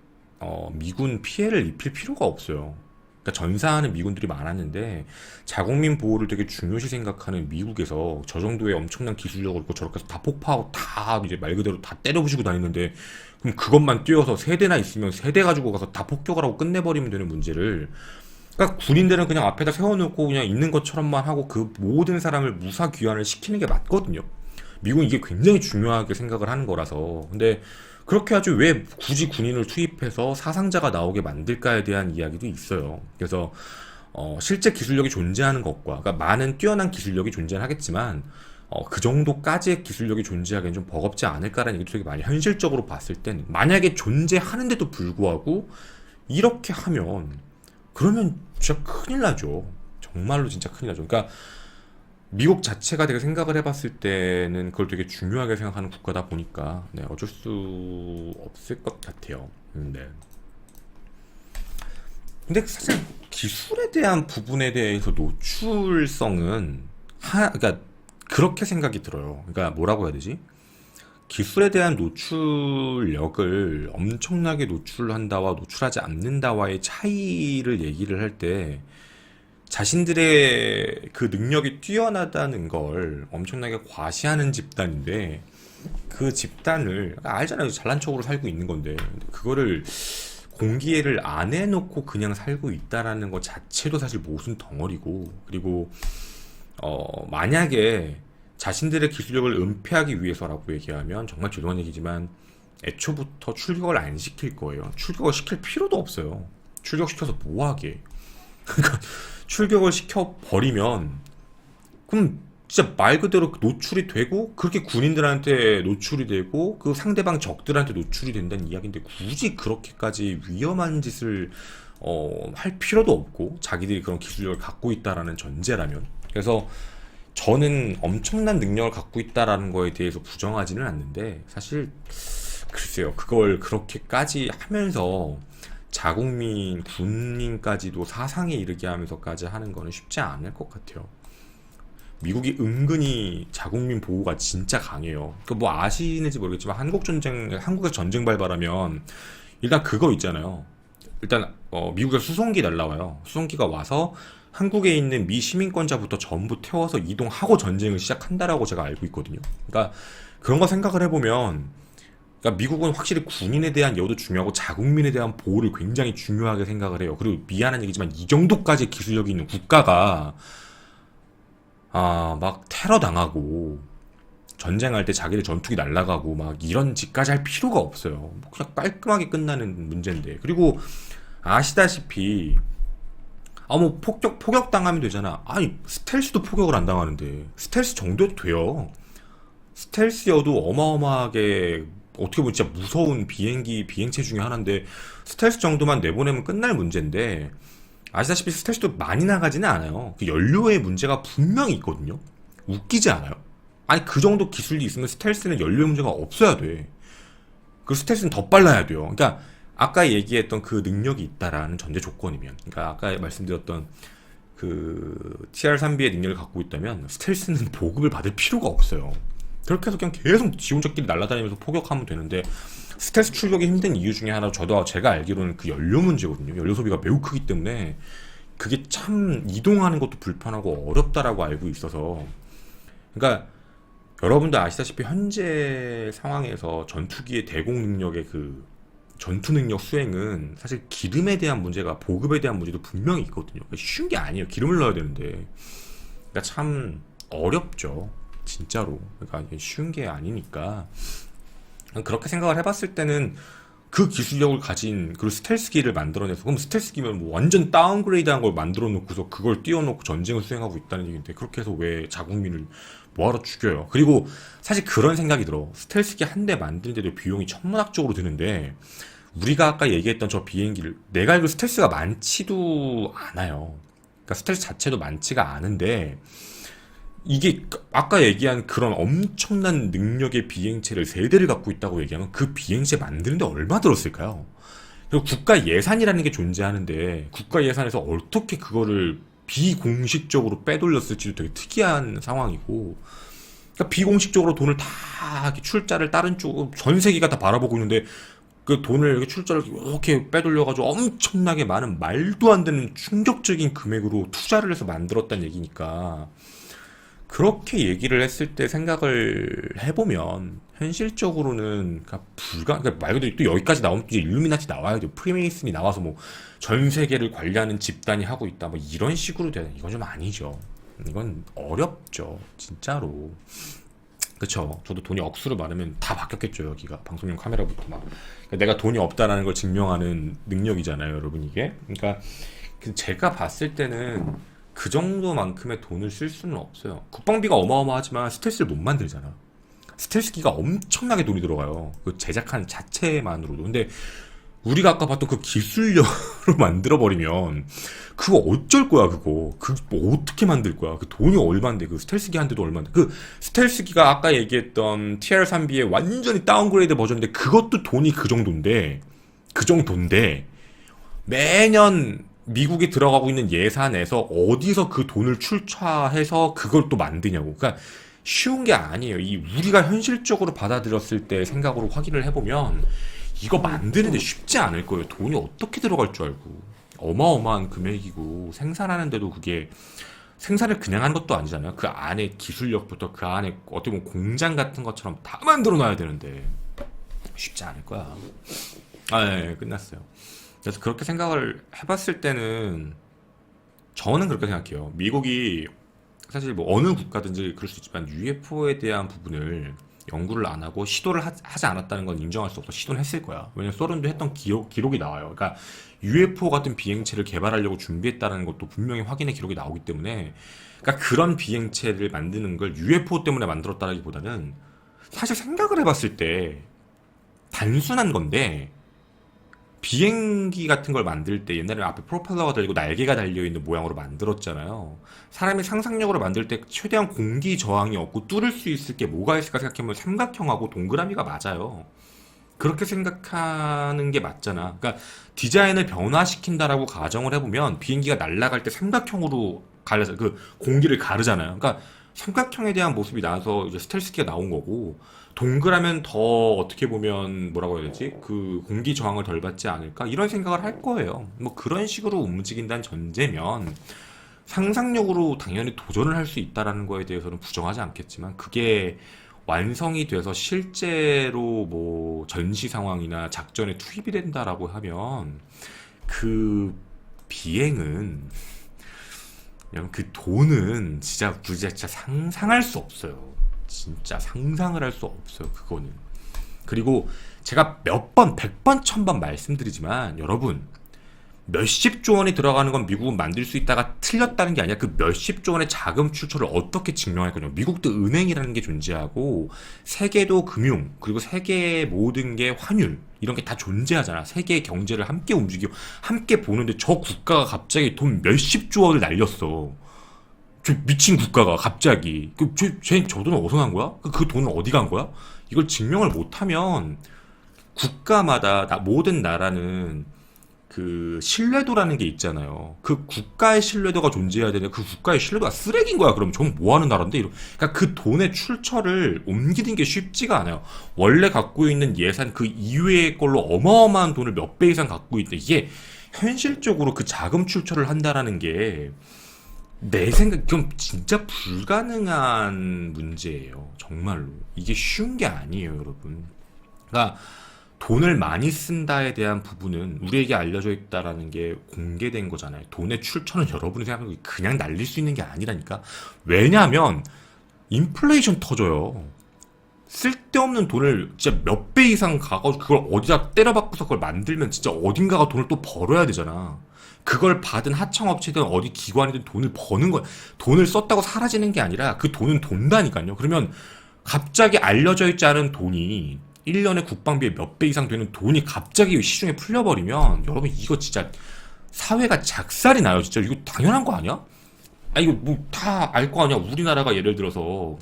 미군 피해를 입힐 필요가 없어요. 그러니까 전사하는 미군들이 많았는데 자국민 보호를 되게 중요시 생각하는 미국에서 저 정도의 엄청난 기술력을 갖고 저렇게 해서 다 폭파하고 다 이제 말 그대로 다 때려부시고 다니는데, 그럼 그것만 뛰어서 세대나 있으면 세대 가지고 가서 다 폭격을 하고 끝내버리면 되는 문제를, 그러니까 군인들은 그냥 앞에다 세워놓고 그냥 있는 것처럼만 하고 그 모든 사람을 무사귀환을 시키는 게 맞거든요. 미국은 이게 굉장히 중요하게 생각을 하는 거라서. 근데 그렇게 하지 왜 굳이 군인을 투입해서 사상자가 나오게 만들까에 대한 이야기도 있어요. 그래서 실제 기술력이 존재하는 것과, 그러니까 많은 뛰어난 기술력이 존재하겠지만 그 정도까지의 기술력이 존재하기엔 좀 버겁지 않을까라는 얘기도 되게 많이 현실적으로 봤을 땐, 만약에 존재하는데도 불구하고 이렇게 하면 그러면 진짜 큰일 나죠. 정말로 진짜 큰일 나죠. 그러니까 미국 자체가 되게 생각을 해봤을 때는 그걸 되게 중요하게 생각하는 국가다 보니까 네, 어쩔 수 없을 것 같아요. 네. 근데 사실 기술에 대한 부분에 대해서 노출성은 그러니까 그렇게 생각이 들어요. 그러니까 뭐라고 해야 되지? 기술에 대한 노출력을 엄청나게 노출한다와 노출하지 않는다와의 차이를 얘기를 할 때 자신들의 그 능력이 뛰어나다는 걸 엄청나게 과시하는 집단인데 그 집단을 알잖아요. 잘난 척으로 살고 있는 건데 그거를 공개를 안 해놓고 그냥 살고 있다라는 것 자체도 사실 모순 덩어리고 그리고 만약에 자신들의 기술력을 은폐하기 위해서라고 얘기하면 정말 죄송한 얘기지만 애초부터 출격을 안 시킬 거예요. 출격을 시킬 필요도 없어요. 출격시켜서 뭐하게. 그러니까 출격을 시켜버리면 그럼 진짜 말 그대로 노출이 되고 그렇게 군인들한테 노출이 되고 그 상대방 적들한테 노출이 된다는 이야기인데 굳이 그렇게까지 위험한 짓을 할 필요도 없고 자기들이 그런 기술력을 갖고 있다라는 전제라면 그래서 저는 엄청난 능력을 갖고 있다라는 거에 대해서 부정하지는 않는데 사실 글쎄요 그걸 그렇게까지 하면서 자국민 군인까지도 사상에 이르게 하면서까지 하는 거는 쉽지 않을 것 같아요. 미국이 은근히 자국민 보호가 진짜 강해요. 그 뭐 아시는지 모르겠지만 한국에서 전쟁 발발하면 일단 그거 있잖아요. 일단 미국에 수송기 날라와요. 수송기가 와서 한국에 있는 미 시민권자부터 전부 태워서 이동하고 전쟁을 시작한다라고 제가 알고 있거든요. 그러니까 그런 거 생각을 해보면 그러니까 미국은 확실히 군인에 대한 여도 중요하고 자국민에 대한 보호를 굉장히 중요하게 생각을 해요. 그리고 미안한 얘기지만 이 정도까지 기술력이 있는 국가가 막 테러 당하고 전쟁할 때 자기들 전투기 날아가고 막 이런 짓까지 할 필요가 없어요. 뭐 그냥 깔끔하게 끝나는 문제인데. 그리고 아시다시피 뭐 포격 당하면 되잖아. 아니 스텔스도 포격을 안 당하는데 스텔스 정도도 돼요. 스텔스여도 어마어마하게 어떻게 보면 진짜 무서운 비행체 중에 하나인데 스텔스 정도만 내보내면 끝날 문제인데 아시다시피 스텔스도 많이 나가지는 않아요. 그 연료의 문제가 분명히 있거든요. 웃기지 않아요? 아니 그 정도 기술이 있으면 스텔스는 연료의 문제가 없어야 돼. 그 스텔스는 더 빨라야 돼요. 그러니까 아까 얘기했던 그 능력이 있다라는 전제 조건이면 그러니까 아까 말씀드렸던 그 TR-3B의 능력을 갖고 있다면 스텔스는 보급을 받을 필요가 없어요. 그렇게 해서 그냥 계속 지 혼자끼리 날아다니면서 포격하면 되는데 스텔스 출격이 힘든 이유 중에 하나 제가 알기로는 그 연료 문제거든요. 연료 소비가 매우 크기 때문에 그게 참 이동하는 것도 불편하고 어렵다라고 알고 있어서 그러니까 여러분도 아시다시피 현재 상황에서 전투기의 대공 능력의 그 전투 능력 수행은 사실 기름에 대한 문제가 보급에 대한 문제도 분명히 있거든요. 쉬운 게 아니에요. 기름을 넣어야 되는데 그러니까 참 어렵죠. 진짜로. 그러니까 이게 쉬운 게 아니니까 그렇게 생각을 해봤을 때는 그 기술력을 가진 그 스텔스기를 만들어내서 그럼 스텔스기면 뭐 완전 다운그레이드한 걸 만들어 놓고서 그걸 띄워놓고 전쟁을 수행하고 있다는 얘기인데 그렇게 해서 왜 자국민을 뭐하러 죽여요? 그리고 사실 그런 생각이 들어. 스텔스기 한 대 만드는데도 비용이 천문학적으로 드는데 우리가 아까 얘기했던 저 비행기를 내가 알기로 스텔스가 많지도 않아요. 그러니까 스텔스 자체도 많지가 않은데 이게 아까 얘기한 그런 엄청난 능력의 비행체를 3대를 갖고 있다고 얘기하면 그 비행체 만드는데 얼마 들었을까요? 그리고 국가 예산이라는 게 존재하는데 국가 예산에서 어떻게 그거를 비공식적으로 빼돌렸을지도 되게 특이한 상황이고 그러니까 비공식적으로 돈을 다 출자를 다른 쪽 전 세계가 다 바라보고 있는데 그 돈을 이렇게 출자를 이렇게 빼돌려가지고 엄청나게 많은 말도 안 되는 충격적인 금액으로 투자를 해서 만들었다는 얘기니까 그렇게 얘기를 했을 때 생각을 해보면 현실적으로는 그러니까 말 그대로 또 여기까지 나오면 이제 일루미나티 나와야 돼요. 프리메이슨이 나와서 뭐 전 세계를 관리하는 집단이 하고 있다 뭐 이런 식으로 되는 이건 좀 아니죠. 이건 어렵죠. 진짜로. 그쵸. 저도 돈이 억수로 많으면 다 바뀌었겠죠. 여기가 방송용 카메라부터 막 그러니까 내가 돈이 없다라는 걸 증명하는 능력이잖아요, 여러분 이게. 그러니까 제가 봤을 때는 그 정도만큼의 돈을 쓸 수는 없어요. 국방비가 어마어마하지만 스텔스를 못 만들잖아. 스텔스기가 엄청나게 돈이 들어가요. 그 제작하는 자체만으로도. 근데 우리가 아까 봤던 그 기술력으로 만들어버리면 그거 어쩔 거야 그거 뭐 어떻게 만들 거야 그 돈이 얼만데 그 스텔스기 한 대도 얼만데 그 스텔스기가 아까 얘기했던 TR3B의 완전히 다운그레이드 버전인데 그것도 돈이 그 정도인데 매년 미국이 들어가고 있는 예산에서 어디서 그 돈을 출처해서 그걸 또 만드냐고. 그러니까 쉬운 게 아니에요. 이 우리가 현실적으로 받아들였을 때 생각으로 확인을 해보면 이거 만드는데 쉽지 않을 거예요. 돈이 어떻게 들어갈 줄 알고. 어마어마한 금액이고 생산하는데도 그게 생산을 그냥 하는 것도 아니잖아요. 그 안에 기술력부터 그 안에 어떻게 보면 공장 같은 것처럼 다 만들어 놔야 되는데 쉽지 않을 거야. 아, 네, 끝났어요. 그래서 그렇게 생각을 해봤을 때는 저는 그렇게 생각해요. 미국이 사실 뭐 어느 국가든지 그럴 수 있지만 UFO에 대한 부분을 연구를 안 하고 시도를 하지 않았다는 건 인정할 수 없어. 시도는 했을 거야. 왜냐면 소련도 했던 기록이 나와요. 그러니까 UFO 같은 비행체를 개발하려고 준비했다는 것도 분명히 확인의 기록이 나오기 때문에 그러니까 그런 비행체를 만드는 걸 UFO 때문에 만들었다라기보다는 사실 생각을 해봤을 때 단순한 건데 비행기 같은 걸 만들 때 옛날에 앞에 프로펠러가 달리고 날개가 달려있는 모양으로 만들었잖아요. 사람이 상상력으로 만들 때 최대한 공기 저항이 없고 뚫을 수 있을 게 뭐가 있을까 생각해보면 삼각형하고 동그라미가 맞아요. 그렇게 생각하는 게 맞잖아. 그러니까 디자인을 변화시킨다라고 가정을 해보면 비행기가 날아갈 때 삼각형으로 갈라서 그 공기를 가르잖아요. 그러니까 삼각형에 대한 모습이 나와서 이제 스텔스기가 나온 거고 동그라면 더 어떻게 보면 뭐라고 해야 되지? 그 공기 저항을 덜 받지 않을까? 이런 생각을 할 거예요. 뭐 그런 식으로 움직인다는 전제면 상상력으로 당연히 도전을 할 수 있다라는 거에 대해서는 부정하지 않겠지만 그게 완성이 돼서 실제로 뭐 전시 상황이나 작전에 투입이 된다라고 하면 그 비행은 그냥 그 돈은 진짜 진짜 상상할 수 없어요. 진짜 상상을 할 수 없어요. 그거는. 그리고 제가 몇 번, 100번, 1000번 말씀드리지만 여러분 몇십조 원이 들어가는 건 미국은 만들 수 있다가 틀렸다는 게 아니라 그 몇십조 원의 자금 출처를 어떻게 증명할 거냐. 미국도 은행이라는 게 존재하고 세계도 금융 그리고 세계의 모든 게 환율 이런 게 다 존재하잖아. 세계의 경제를 함께 움직이고 함께 보는데 저 국가가 갑자기 돈 몇십조 원을 날렸어. 저 미친 국가가 갑자기 저 돈은 어디서 난 거야? 그 돈은 어디 간 거야? 이걸 증명을 못하면 국가마다 모든 나라는 그 신뢰도라는 게 있잖아요. 그 국가의 신뢰도가 존재해야 되는데 그 국가의 신뢰도가 쓰레기인 거야. 그럼 전 뭐 하는 나라인데? 그러니까 그 돈의 출처를 옮기는 게 쉽지가 않아요. 원래 갖고 있는 예산 그 이외의 걸로 어마어마한 돈을 몇 배 이상 갖고 있대. 이게 현실적으로 그 자금 출처를 한다라는 게 내 생각, 그럼 진짜 불가능한 문제예요. 정말로. 이게 쉬운 게 아니에요, 여러분. 그러니까 돈을 많이 쓴다에 대한 부분은 우리에게 알려져 있다라는 게 공개된 거잖아요. 돈의 출처는 여러분이 생각하는 게 그냥 날릴 수 있는 게 아니라니까. 왜냐하면 인플레이션 터져요. 쓸데없는 돈을 진짜 몇 배 이상 가고 그걸 어디다 때려박고서 그걸 만들면 진짜 어딘가가 돈을 또 벌어야 되잖아. 그걸 받은 하청업체든 어디 기관이든 돈을 버는 거야. 돈을 썼다고 사라지는 게 아니라 그 돈은 돈다니까요. 그러면 갑자기 알려져 있지 않은 돈이 1년에 국방비의 몇 배 이상 되는 돈이 갑자기 시중에 풀려버리면 여러분 이거 진짜 사회가 작살이 나요. 진짜 이거 당연한 거 아니야? 아 이거 뭐 다 알 거 아니야. 우리나라가 예를 들어서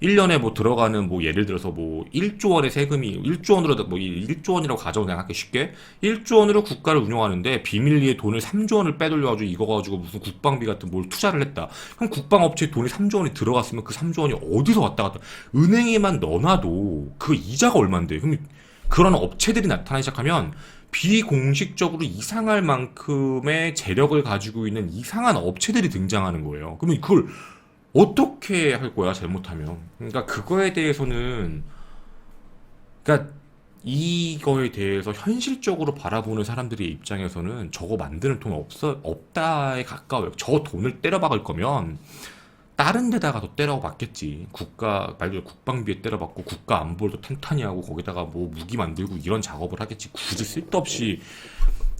1년에 뭐 들어가는 뭐 예를 들어서 뭐 1조 원의 세금이 1조 원으로 뭐 1조 원이라고 가정을 그냥 할게 쉽게 1조 원으로 국가를 운영하는데 비밀리에 돈을 3조 원을 빼돌려가지고 이거 가지고 무슨 국방비 같은 뭘 투자를 했다. 그럼 국방업체에 돈이 3조 원이 들어갔으면 그 3조 원이 어디서 왔다 갔다 은행에만 넣어놔도 그 이자가 얼만데. 그럼 그런 업체들이 나타나기 시작하면 비공식적으로 이상할 만큼의 재력을 가지고 있는 이상한 업체들이 등장하는 거예요. 그러면 그걸 어떻게 할 거야, 잘못하면. 그러니까 그거에 대해서는, 그러니까 이거에 대해서 현실적으로 바라보는 사람들의 입장에서는 저거 만드는 돈 없다에 가까워요. 저 돈을 때려박을 거면 다른 데다가 더 때려박겠지. 말 그대로 국방비에 때려박고 국가 안보를 더 탄탄히 하고 거기다가 뭐 무기 만들고 이런 작업을 하겠지. 굳이 쓸데없이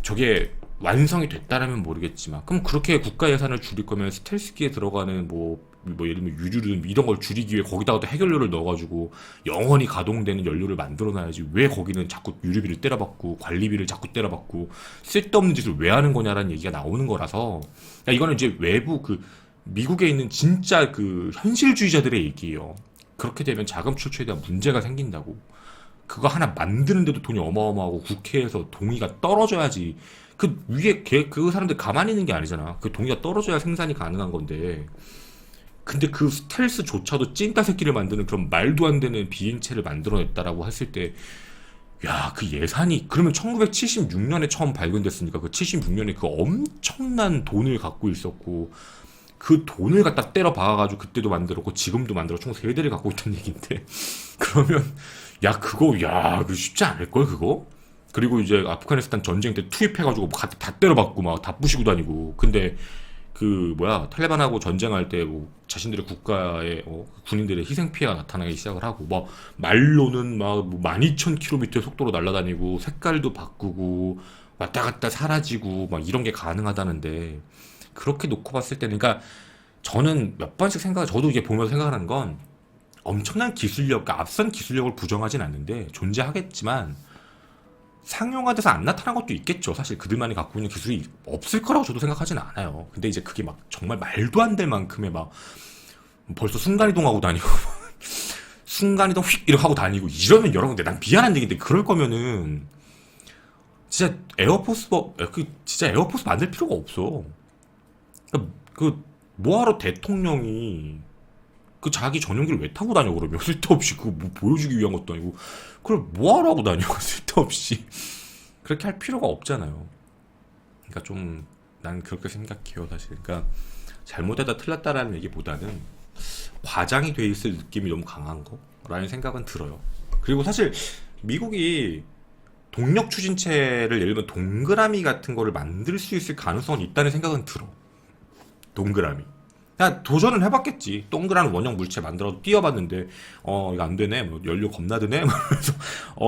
저게 완성이 됐다라면 모르겠지만 그럼 그렇게 국가 예산을 줄일 거면 스텔스기에 들어가는 뭐 뭐 예를 들면 유류든 이런 걸 줄이기 위해 거기다가 또 해결료를 넣어가지고 영원히 가동되는 연료를 만들어놔야지 왜 거기는 자꾸 유류비를 때려받고 관리비를 자꾸 때려받고 쓸데없는 짓을 왜 하는 거냐라는 얘기가 나오는 거라서 야, 이거는 이제 외부 그 미국에 있는 진짜 그 현실주의자들의 얘기예요. 그렇게 되면 자금 출처에 대한 문제가 생긴다고. 그거 하나 만드는데도 돈이 어마어마하고 국회에서 동의가 떨어져야지. 그 위에 그 사람들 가만히 있는 게 아니잖아. 그 동의가 떨어져야 생산이 가능한 건데. 근데 그 스텔스조차도 찐따 새끼를 만드는 그런 말도 안 되는 비행체를 만들어냈다라고 했을 때, 야, 그 예산이, 그러면 1976년에 처음 발견됐으니까 그 76년에 그 엄청난 돈을 갖고 있었고, 그 돈을 갖다 때려 박아가지고 그때도 만들었고 지금도 만들어 총 3대를 갖고 있다는 얘기인데 그러면 야 그거 야 그거 쉽지 않을걸 그거? 그리고 이제 아프가니스탄 전쟁 때 투입해가지고 다 때려박고 막 다 부시고 다니고 근데 그 뭐야 탈레반하고 전쟁할 때 뭐 자신들의 국가의 군인들의 희생 피해가 나타나기 시작을 하고 뭐 말로는 막뭐 12,000km의 속도로 날아다니고 색깔도 바꾸고 왔다 갔다 사라지고 막 이런 게 가능하다는데 그렇게 놓고 봤을 때는 그러니까 저는 몇 번씩 저도 이게 보면서 생각하는 건 엄청난 기술력, 그러니까 앞선 기술력을 부정하진 않는데 존재하겠지만 상용화돼서 안 나타난 것도 있겠죠. 사실 그들만이 갖고 있는 기술이 없을 거라고 저도 생각하진 않아요. 근데 이제 그게 막 정말 말도 안 될 만큼의 막 벌써 순간이동하고 다니고 순간이동 휙 이렇게 하고 다니고 이러면 여러분들 난 미안한 얘기인데 그럴 거면은 진짜 진짜 에어포스 만들 필요가 없어. 그 뭐하러 대통령이 그 자기 전용기를 왜 타고 다녀 그러면 쓸데없이 그거 뭐 보여주기 위한 것도 아니고 그걸 뭐하러 하고 다녀 쓸데없이 그렇게 할 필요가 없잖아요. 그러니까 좀 난 그렇게 생각해요 사실. 그러니까 잘못하다 틀렸다라는 얘기보다는 과장이 돼 있을 느낌이 너무 강한 거라는 생각은 들어요. 그리고 사실 미국이 동력 추진체를 예를 들면 동그라미 같은 거를 만들 수 있을 가능성은 있다는 생각은 들어. 동그라미. 그냥 도전을 해봤겠지. 동그란 원형 물체 만들어서 띄워봤는데, 이거 안 되네. 뭐, 연료 겁나 드네. 그래서,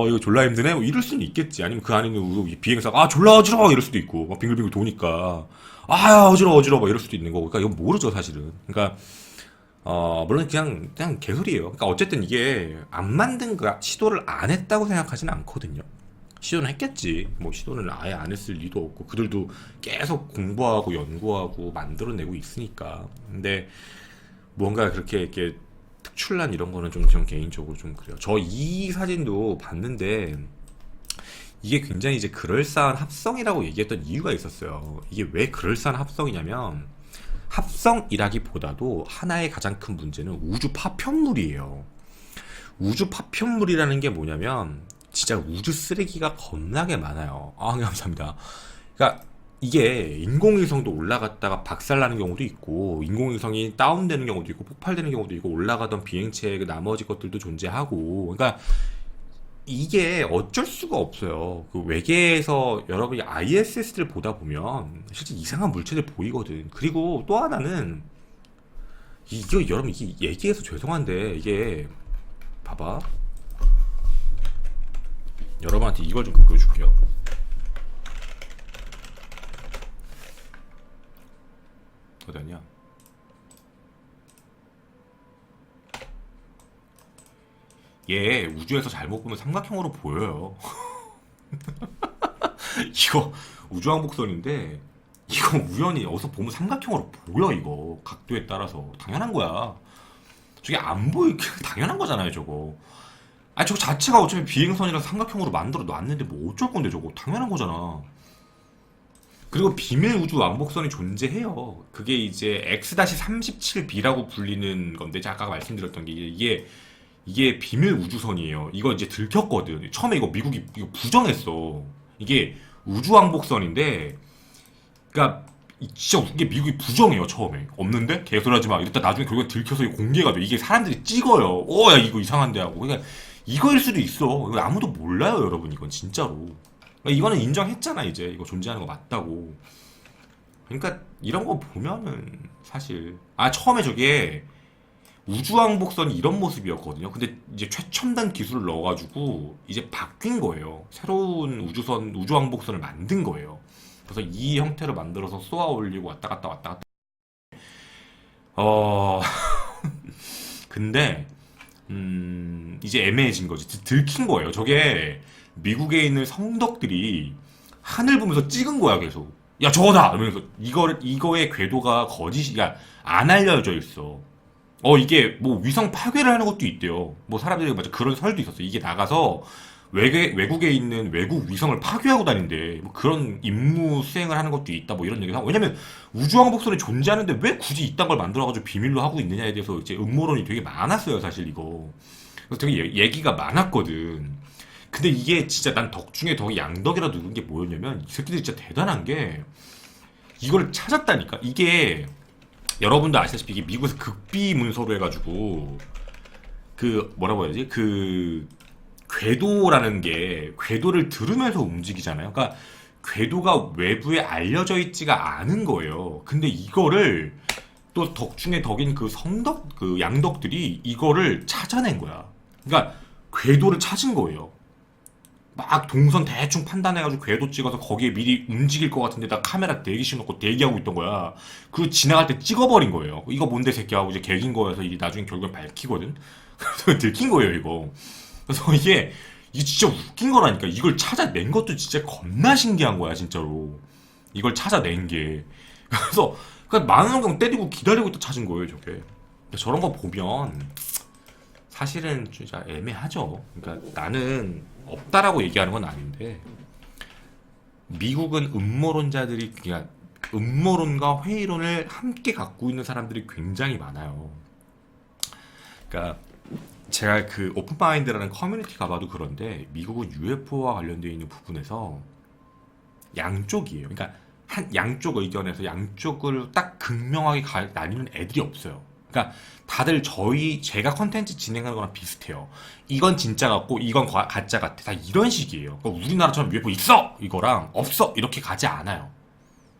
이거 졸라 힘드네. 뭐, 이럴 수는 있겠지. 아니면 그 안에 있는 비행사가, 졸라 어지러워. 이럴 수도 있고, 막 빙글빙글 도니까, 어지러워. 막 이럴 수도 있는 거고. 그러니까 이건 모르죠, 사실은. 그러니까, 물론 그냥 개소리예요. 그러니까 어쨌든 이게 안 만든 거, 시도를 안 했다고 생각하지는 않거든요. 시도는 했겠지. 뭐 시도는 아예 안 했을 리도 없고 그들도 계속 공부하고 연구하고 만들어내고 있으니까. 근데 뭔가 그렇게 이렇게 특출난 이런 거는 좀 전 개인적으로 좀 그래요. 저 이 사진도 봤는데 이게 굉장히 이제 그럴싸한 합성이라고 얘기했던 이유가 있었어요. 이게 왜 그럴싸한 합성이냐면 합성이라기보다도 하나의 가장 큰 문제는 우주 파편물이에요. 우주 파편물이라는 게 뭐냐면 진짜 우주 쓰레기가 겁나게 많아요. 감사합니다. 그러니까 이게 인공위성도 올라갔다가 박살나는 경우도 있고 인공위성이 다운되는 경우도 있고 폭발되는 경우도 있고 올라가던 비행체의 그 나머지 것들도 존재하고 그러니까 이게 어쩔 수가 없어요. 그 외계에서 여러분이 ISS를 보다 보면 실제 이상한 물체들 보이거든. 그리고 또 하나는 이거 여러분 이게 얘기해서 죄송한데 이게 봐봐. 여러분한테 이걸 좀 보여줄게요. 어디냐? 얘 우주에서 잘못 보면 삼각형으로 보여요. 이거 우주왕복선인데 이거 우연히 어디서 보면 삼각형으로 보여. 이거 각도에 따라서 당연한 거야. 저게 안 보이 당연한 거잖아요 저거. 저거 자체가 어차피 비행선이라서 삼각형으로 만들어 놨는데 뭐 어쩔 건데 저거 당연한 거잖아. 그리고 비밀 우주 왕복선이 존재해요. 그게 이제 X-37B라고 불리는 건데 제가 아까 말씀드렸던 게 이게 비밀 우주선이에요. 이거 이제 들켰거든. 처음에 이거 미국이 이거 부정했어. 이게 우주 왕복선인데, 그러니까 진짜 이게 미국이 부정해요. 처음에 없는데 개소리하지 마. 이랬다 나중에 결국에 들켜서 공개가 돼. 이게 사람들이 찍어요. 야 이거 이상한데 하고. 그러니까 이거일 수도 있어. 이거 아무도 몰라요, 여러분. 이건 진짜로. 그러니까 이거는 인정했잖아. 이제 이거 존재하는 거 맞다고. 그러니까 이런 거 보면은 사실 처음에 저게 우주왕복선이 이런 모습이었거든요. 근데 이제 최첨단 기술을 넣어가지고 이제 바뀐 거예요. 새로운 우주왕복선을 만든 거예요. 그래서 이 형태로 만들어서 쏘아 올리고 왔다 갔다 어, 근데 이제 애매해진 거지. 들킨 거예요. 저게 미국에 있는 성덕들이 하늘 보면서 찍은 거야, 계속. 야, 저거다! 이러면서 이거의 궤도가 거짓이, 야, 안 알려져 있어. 이게 뭐 위성 파괴를 하는 것도 있대요. 뭐 사람들이 맞아 그런 설도 있었어. 이게 나가서 외국에 있는 외국 위성을 파괴하고 다닌대. 뭐 그런 임무 수행을 하는 것도 있다. 뭐 이런 얘기를 하고. 왜냐면 우주왕복선이 존재하는데 왜 굳이 이딴 걸 만들어가지고 비밀로 하고 있느냐에 대해서 이제 음모론이 되게 많았어요, 사실 이거. 그래서 되게 얘기가 많았거든. 근데 이게 진짜 난 덕 중에 덕이 양덕이라 누른 게 뭐였냐면 이 새끼들이 진짜 대단한 게 이걸 찾았다니까. 이게 여러분도 아시다시피 이게 미국에서 극비 문서로 해가지고 그 뭐라고 해야지 그 궤도라는 게 궤도를 들으면서 움직이잖아요. 그러니까 궤도가 외부에 알려져 있지가 않은 거예요. 근데 이거를 또 덕 중에 덕인 그 성덕 그 양덕들이 이거를 찾아낸 거야. 그러니까 궤도를 찾은 거예요. 막 동선 대충 판단해가지고 궤도 찍어서 거기에 미리 움직일 것 같은 데다 카메라 대기실 놓고 대기하고 있던 거야. 그리고 지나갈 때 찍어버린 거예요. 이거 뭔데 새끼 하고 이제 개긴 거여서 이게 나중에 결국엔 밝히거든. 그래서 들킨 거예요 이거. 그래서 이게 진짜 웃긴 거라니까. 이걸 찾아낸 것도 진짜 겁나 신기한 거야 진짜로. 이걸 찾아낸 게. 그래서 그러니까 많은 경 때리고 기다리고 있다 찾은 거예요 저게. 저런 거 보면 사실은 진짜 애매하죠. 그러니까 나는 없다라고 얘기하는 건 아닌데 미국은 음모론자들이 그냥 음모론과 회의론을 함께 갖고 있는 사람들이 굉장히 많아요. 그러니까 제가 그 오픈마인드라는 커뮤니티 가봐도 그런데 미국은 UFO와 관련되어 있는 부분에서 양쪽이에요. 그러니까 한 양쪽 의견에서 양쪽을 딱 극명하게 나뉘는 애들이 없어요. 그러니까 다들 제가 컨텐츠 진행하는 거랑 비슷해요. 이건 진짜 같고 이건 가짜 같아. 다 이런 식이에요. 그러니까 우리나라처럼 UFO 있어! 이거랑 없어! 이렇게 가지 않아요.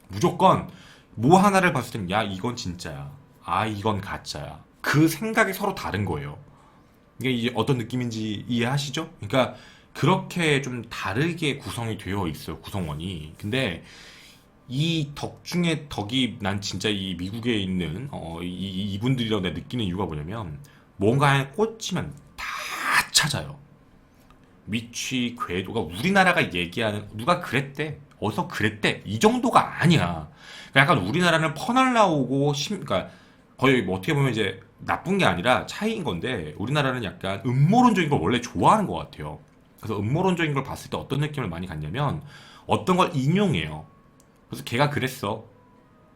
무조건 뭐 하나를 봤을 땐 야 이건 진짜야. 아 이건 가짜야. 그 생각이 서로 다른 거예요. 이게 이제 어떤 느낌인지 이해하시죠? 그러니까 그렇게 좀 다르게 구성이 되어 있어요. 구성원이. 근데 이 덕 중에 덕이 난 진짜 이 미국에 있는 이분들이라고 내가 느끼는 이유가 뭐냐면 뭔가에 꽂히면 다 찾아요. 위치, 궤도가 우리나라가 얘기하는 누가 그랬대, 어디서 그랬대 이 정도가 아니야. 그러니까 약간 우리나라는 퍼날라오고 그러니까 거의 뭐 어떻게 보면 이제 나쁜 게 아니라 차이인 건데 우리나라는 약간 음모론적인 걸 원래 좋아하는 것 같아요. 그래서 음모론적인 걸 봤을 때 어떤 느낌을 많이 갖냐면 어떤 걸 인용해요. 그래서 걔가 그랬어.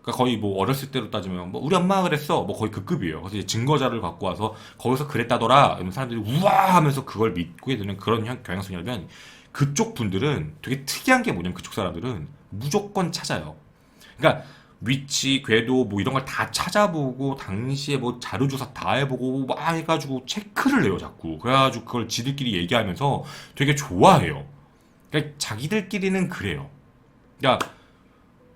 그러니까 거의 뭐 어렸을 때로 따지면 뭐 우리 엄마가 그랬어. 뭐 거의 그 급이에요. 그래서 이제 증거자를 갖고 와서 거기서 그랬다더라. 이러면 사람들이 우와 하면서 그걸 믿게 되는 그런 경향성이라면 그쪽 분들은 되게 특이한 게 뭐냐면 그쪽 사람들은 무조건 찾아요. 그러니까 위치, 궤도 뭐 이런 걸 다 찾아보고 당시에 뭐 자료조사 다 해보고 막 해가지고 체크를 내요 자꾸. 그래가지고 그걸 지들끼리 얘기하면서 되게 좋아해요. 그러니까 자기들끼리는 그래요. 그러니까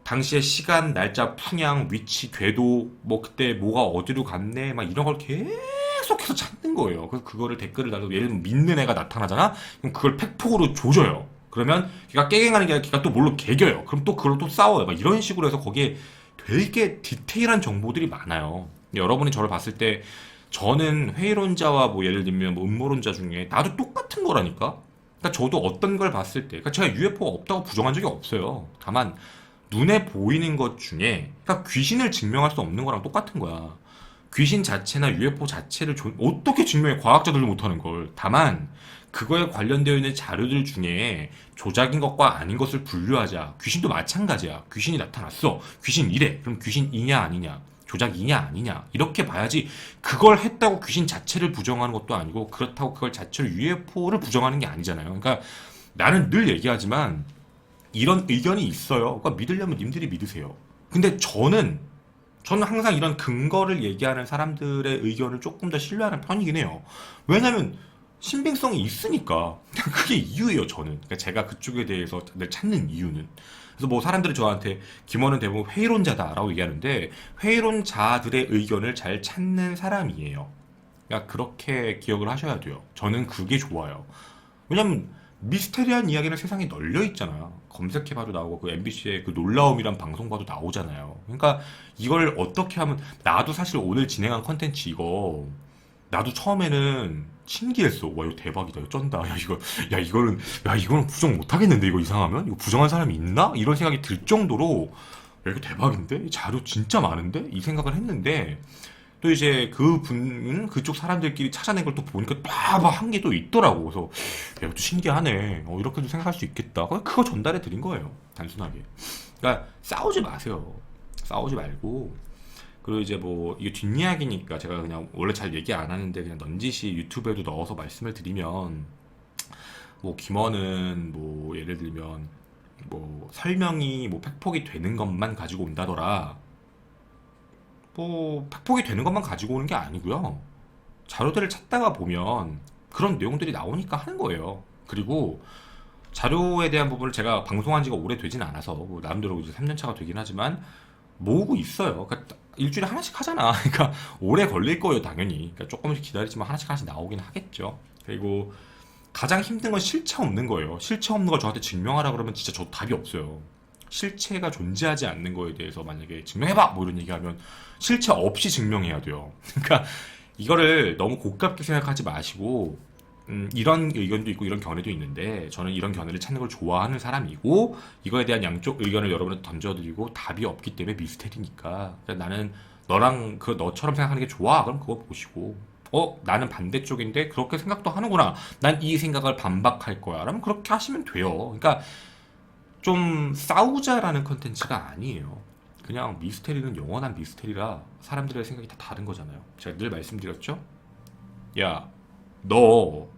당시의 시간, 날짜, 풍향, 위치, 궤도, 뭐 그때 뭐가 어디로 갔네, 막 이런 걸 계속해서 찾는 거예요. 그래서 그거를 댓글을 달고 예를 들면 믿는 애가 나타나잖아? 그럼 그걸 팩폭으로 조져요. 그러면 걔가 깨갱하는 게 아니라 걔가 또 뭘로 개겨요. 그럼 또 그걸로 또 싸워요. 막 이런 식으로 해서 거기에 되게 디테일한 정보들이 많아요. 여러분이 저를 봤을 때 저는 회의론자와 뭐 예를 들면 뭐 음모론자 중에 나도 똑같은 거라니까? 그러니까 저도 어떤 걸 봤을 때, 그러니까 제가 UFO가 없다고 부정한 적이 없어요. 다만 눈에 보이는 것 중에 그러니까 귀신을 증명할 수 없는 거랑 똑같은 거야. 귀신 자체나 UFO 자체를 어떻게 증명해? 과학자들도 못하는 걸. 다만 그거에 관련되어 있는 자료들 중에 조작인 것과 아닌 것을 분류하자. 귀신도 마찬가지야. 귀신이 나타났어. 귀신 이래. 그럼 귀신이냐 아니냐? 조작이냐 아니냐? 이렇게 봐야지. 그걸 했다고 귀신 자체를 부정하는 것도 아니고 그렇다고 그걸 자체로 UFO를 부정하는 게 아니잖아요. 그러니까 나는 늘 얘기하지만 이런 의견이 있어요. 그러니까 믿으려면 님들이 믿으세요. 근데 저는 항상 이런 근거를 얘기하는 사람들의 의견을 조금 더 신뢰하는 편이긴 해요. 왜냐면 신빙성이 있으니까. 그게 이유예요, 저는. 그러니까 제가 그쪽에 대해서 늘 찾는 이유는. 그래서 뭐 사람들이 저한테 김원은 대부분 회의론자다라고 얘기하는데 회의론자들의 의견을 잘 찾는 사람이에요. 그러니까 그렇게 기억을 하셔야 돼요. 저는 그게 좋아요. 왜냐면 미스테리한 이야기는 세상에 널려 있잖아요. 검색해봐도 나오고 그 MBC의 그 놀라움이란 방송 봐도 나오잖아요. 그러니까 이걸 어떻게 하면 나도 사실 오늘 진행한 컨텐츠 이거 나도 처음에는 신기했어. 와 이거 대박이다. 이거 쩐다. 야 이거는 부정 못 하겠는데 이거 이상하면 이거 부정한 사람이 있나? 이런 생각이 들 정도로 야, 이거 대박인데 이 자료 진짜 많은데 이 생각을 했는데 또 이제 그쪽 사람들끼리 찾아낸 걸 또 보니까 막 한 게 또 있더라고. 그래서 야, 이것도 신기하네. 이렇게도 생각할 수 있겠다. 그거 전달해 드린 거예요. 단순하게. 그러니까 싸우지 마세요. 싸우지 말고. 그리고 이제 뭐 이게 뒷이야기니까 제가 그냥 원래 잘 얘기 안 하는데 그냥 넌지시 유튜브에도 넣어서 말씀을 드리면 뭐 김원은 뭐 예를 들면 뭐 설명이 뭐 팩폭이 되는 것만 가지고 온다더라. 뭐 팩폭이 되는 것만 가지고 오는 게 아니고요. 자료들을 찾다가 보면 그런 내용들이 나오니까 하는 거예요. 그리고 자료에 대한 부분을 제가 방송한 지가 오래되진 않아서 뭐 나름대로 이제 3년 차가 되긴 하지만 모으고 있어요. 그러니까 일주일에 하나씩 하잖아. 그러니까 오래 걸릴 거예요, 당연히. 그러니까 조금씩 기다리지만 하나씩 나오긴 하겠죠. 그리고 가장 힘든 건 실체 없는 거예요. 실체 없는 걸 저한테 증명하라 그러면 진짜 저 답이 없어요. 실체가 존재하지 않는 거에 대해서 만약에 증명해봐! 뭐 이런 얘기하면 실체 없이 증명해야 돼요. 그러니까 이거를 너무 고깝게 생각하지 마시고 이런 의견도 있고 이런 견해도 있는데 저는 이런 견해를 찾는 걸 좋아하는 사람이고 이거에 대한 양쪽 의견을 여러분한테 던져드리고 답이 없기 때문에 미스테리니까 그러니까 나는 너랑 너처럼 생각하는 게 좋아 그럼 그거 보시고 나는 반대쪽인데 그렇게 생각도 하는구나 난 이 생각을 반박할 거야 그러면 그렇게 하시면 돼요. 그러니까 좀 싸우자라는 컨텐츠가 아니에요. 그냥 미스테리는 영원한 미스테리라 사람들의 생각이 다 다른 거잖아요. 제가 늘 말씀드렸죠? 야, 너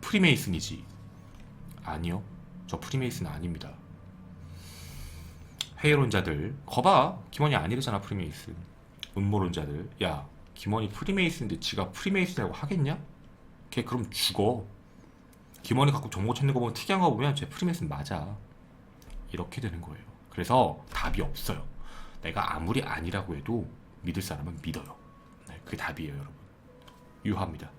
프리메이슨이지? 아니요. 저 프리메이슨 아닙니다. 회의론자들 거봐. 김원이 아니래잖아 프리메이슨. 음모론자들 야 김원이 프리메이슨인데 지가 프리메이슨이라고 하겠냐? 걔 그럼 죽어. 김원이 갖고 정보 찾는 거 보면 특이한 거 보면 쟤 프리메이슨 맞아. 이렇게 되는 거예요. 그래서 답이 없어요. 내가 아무리 아니라고 해도 믿을 사람은 믿어요. 네, 그게 답이에요, 여러분. 유효합니다.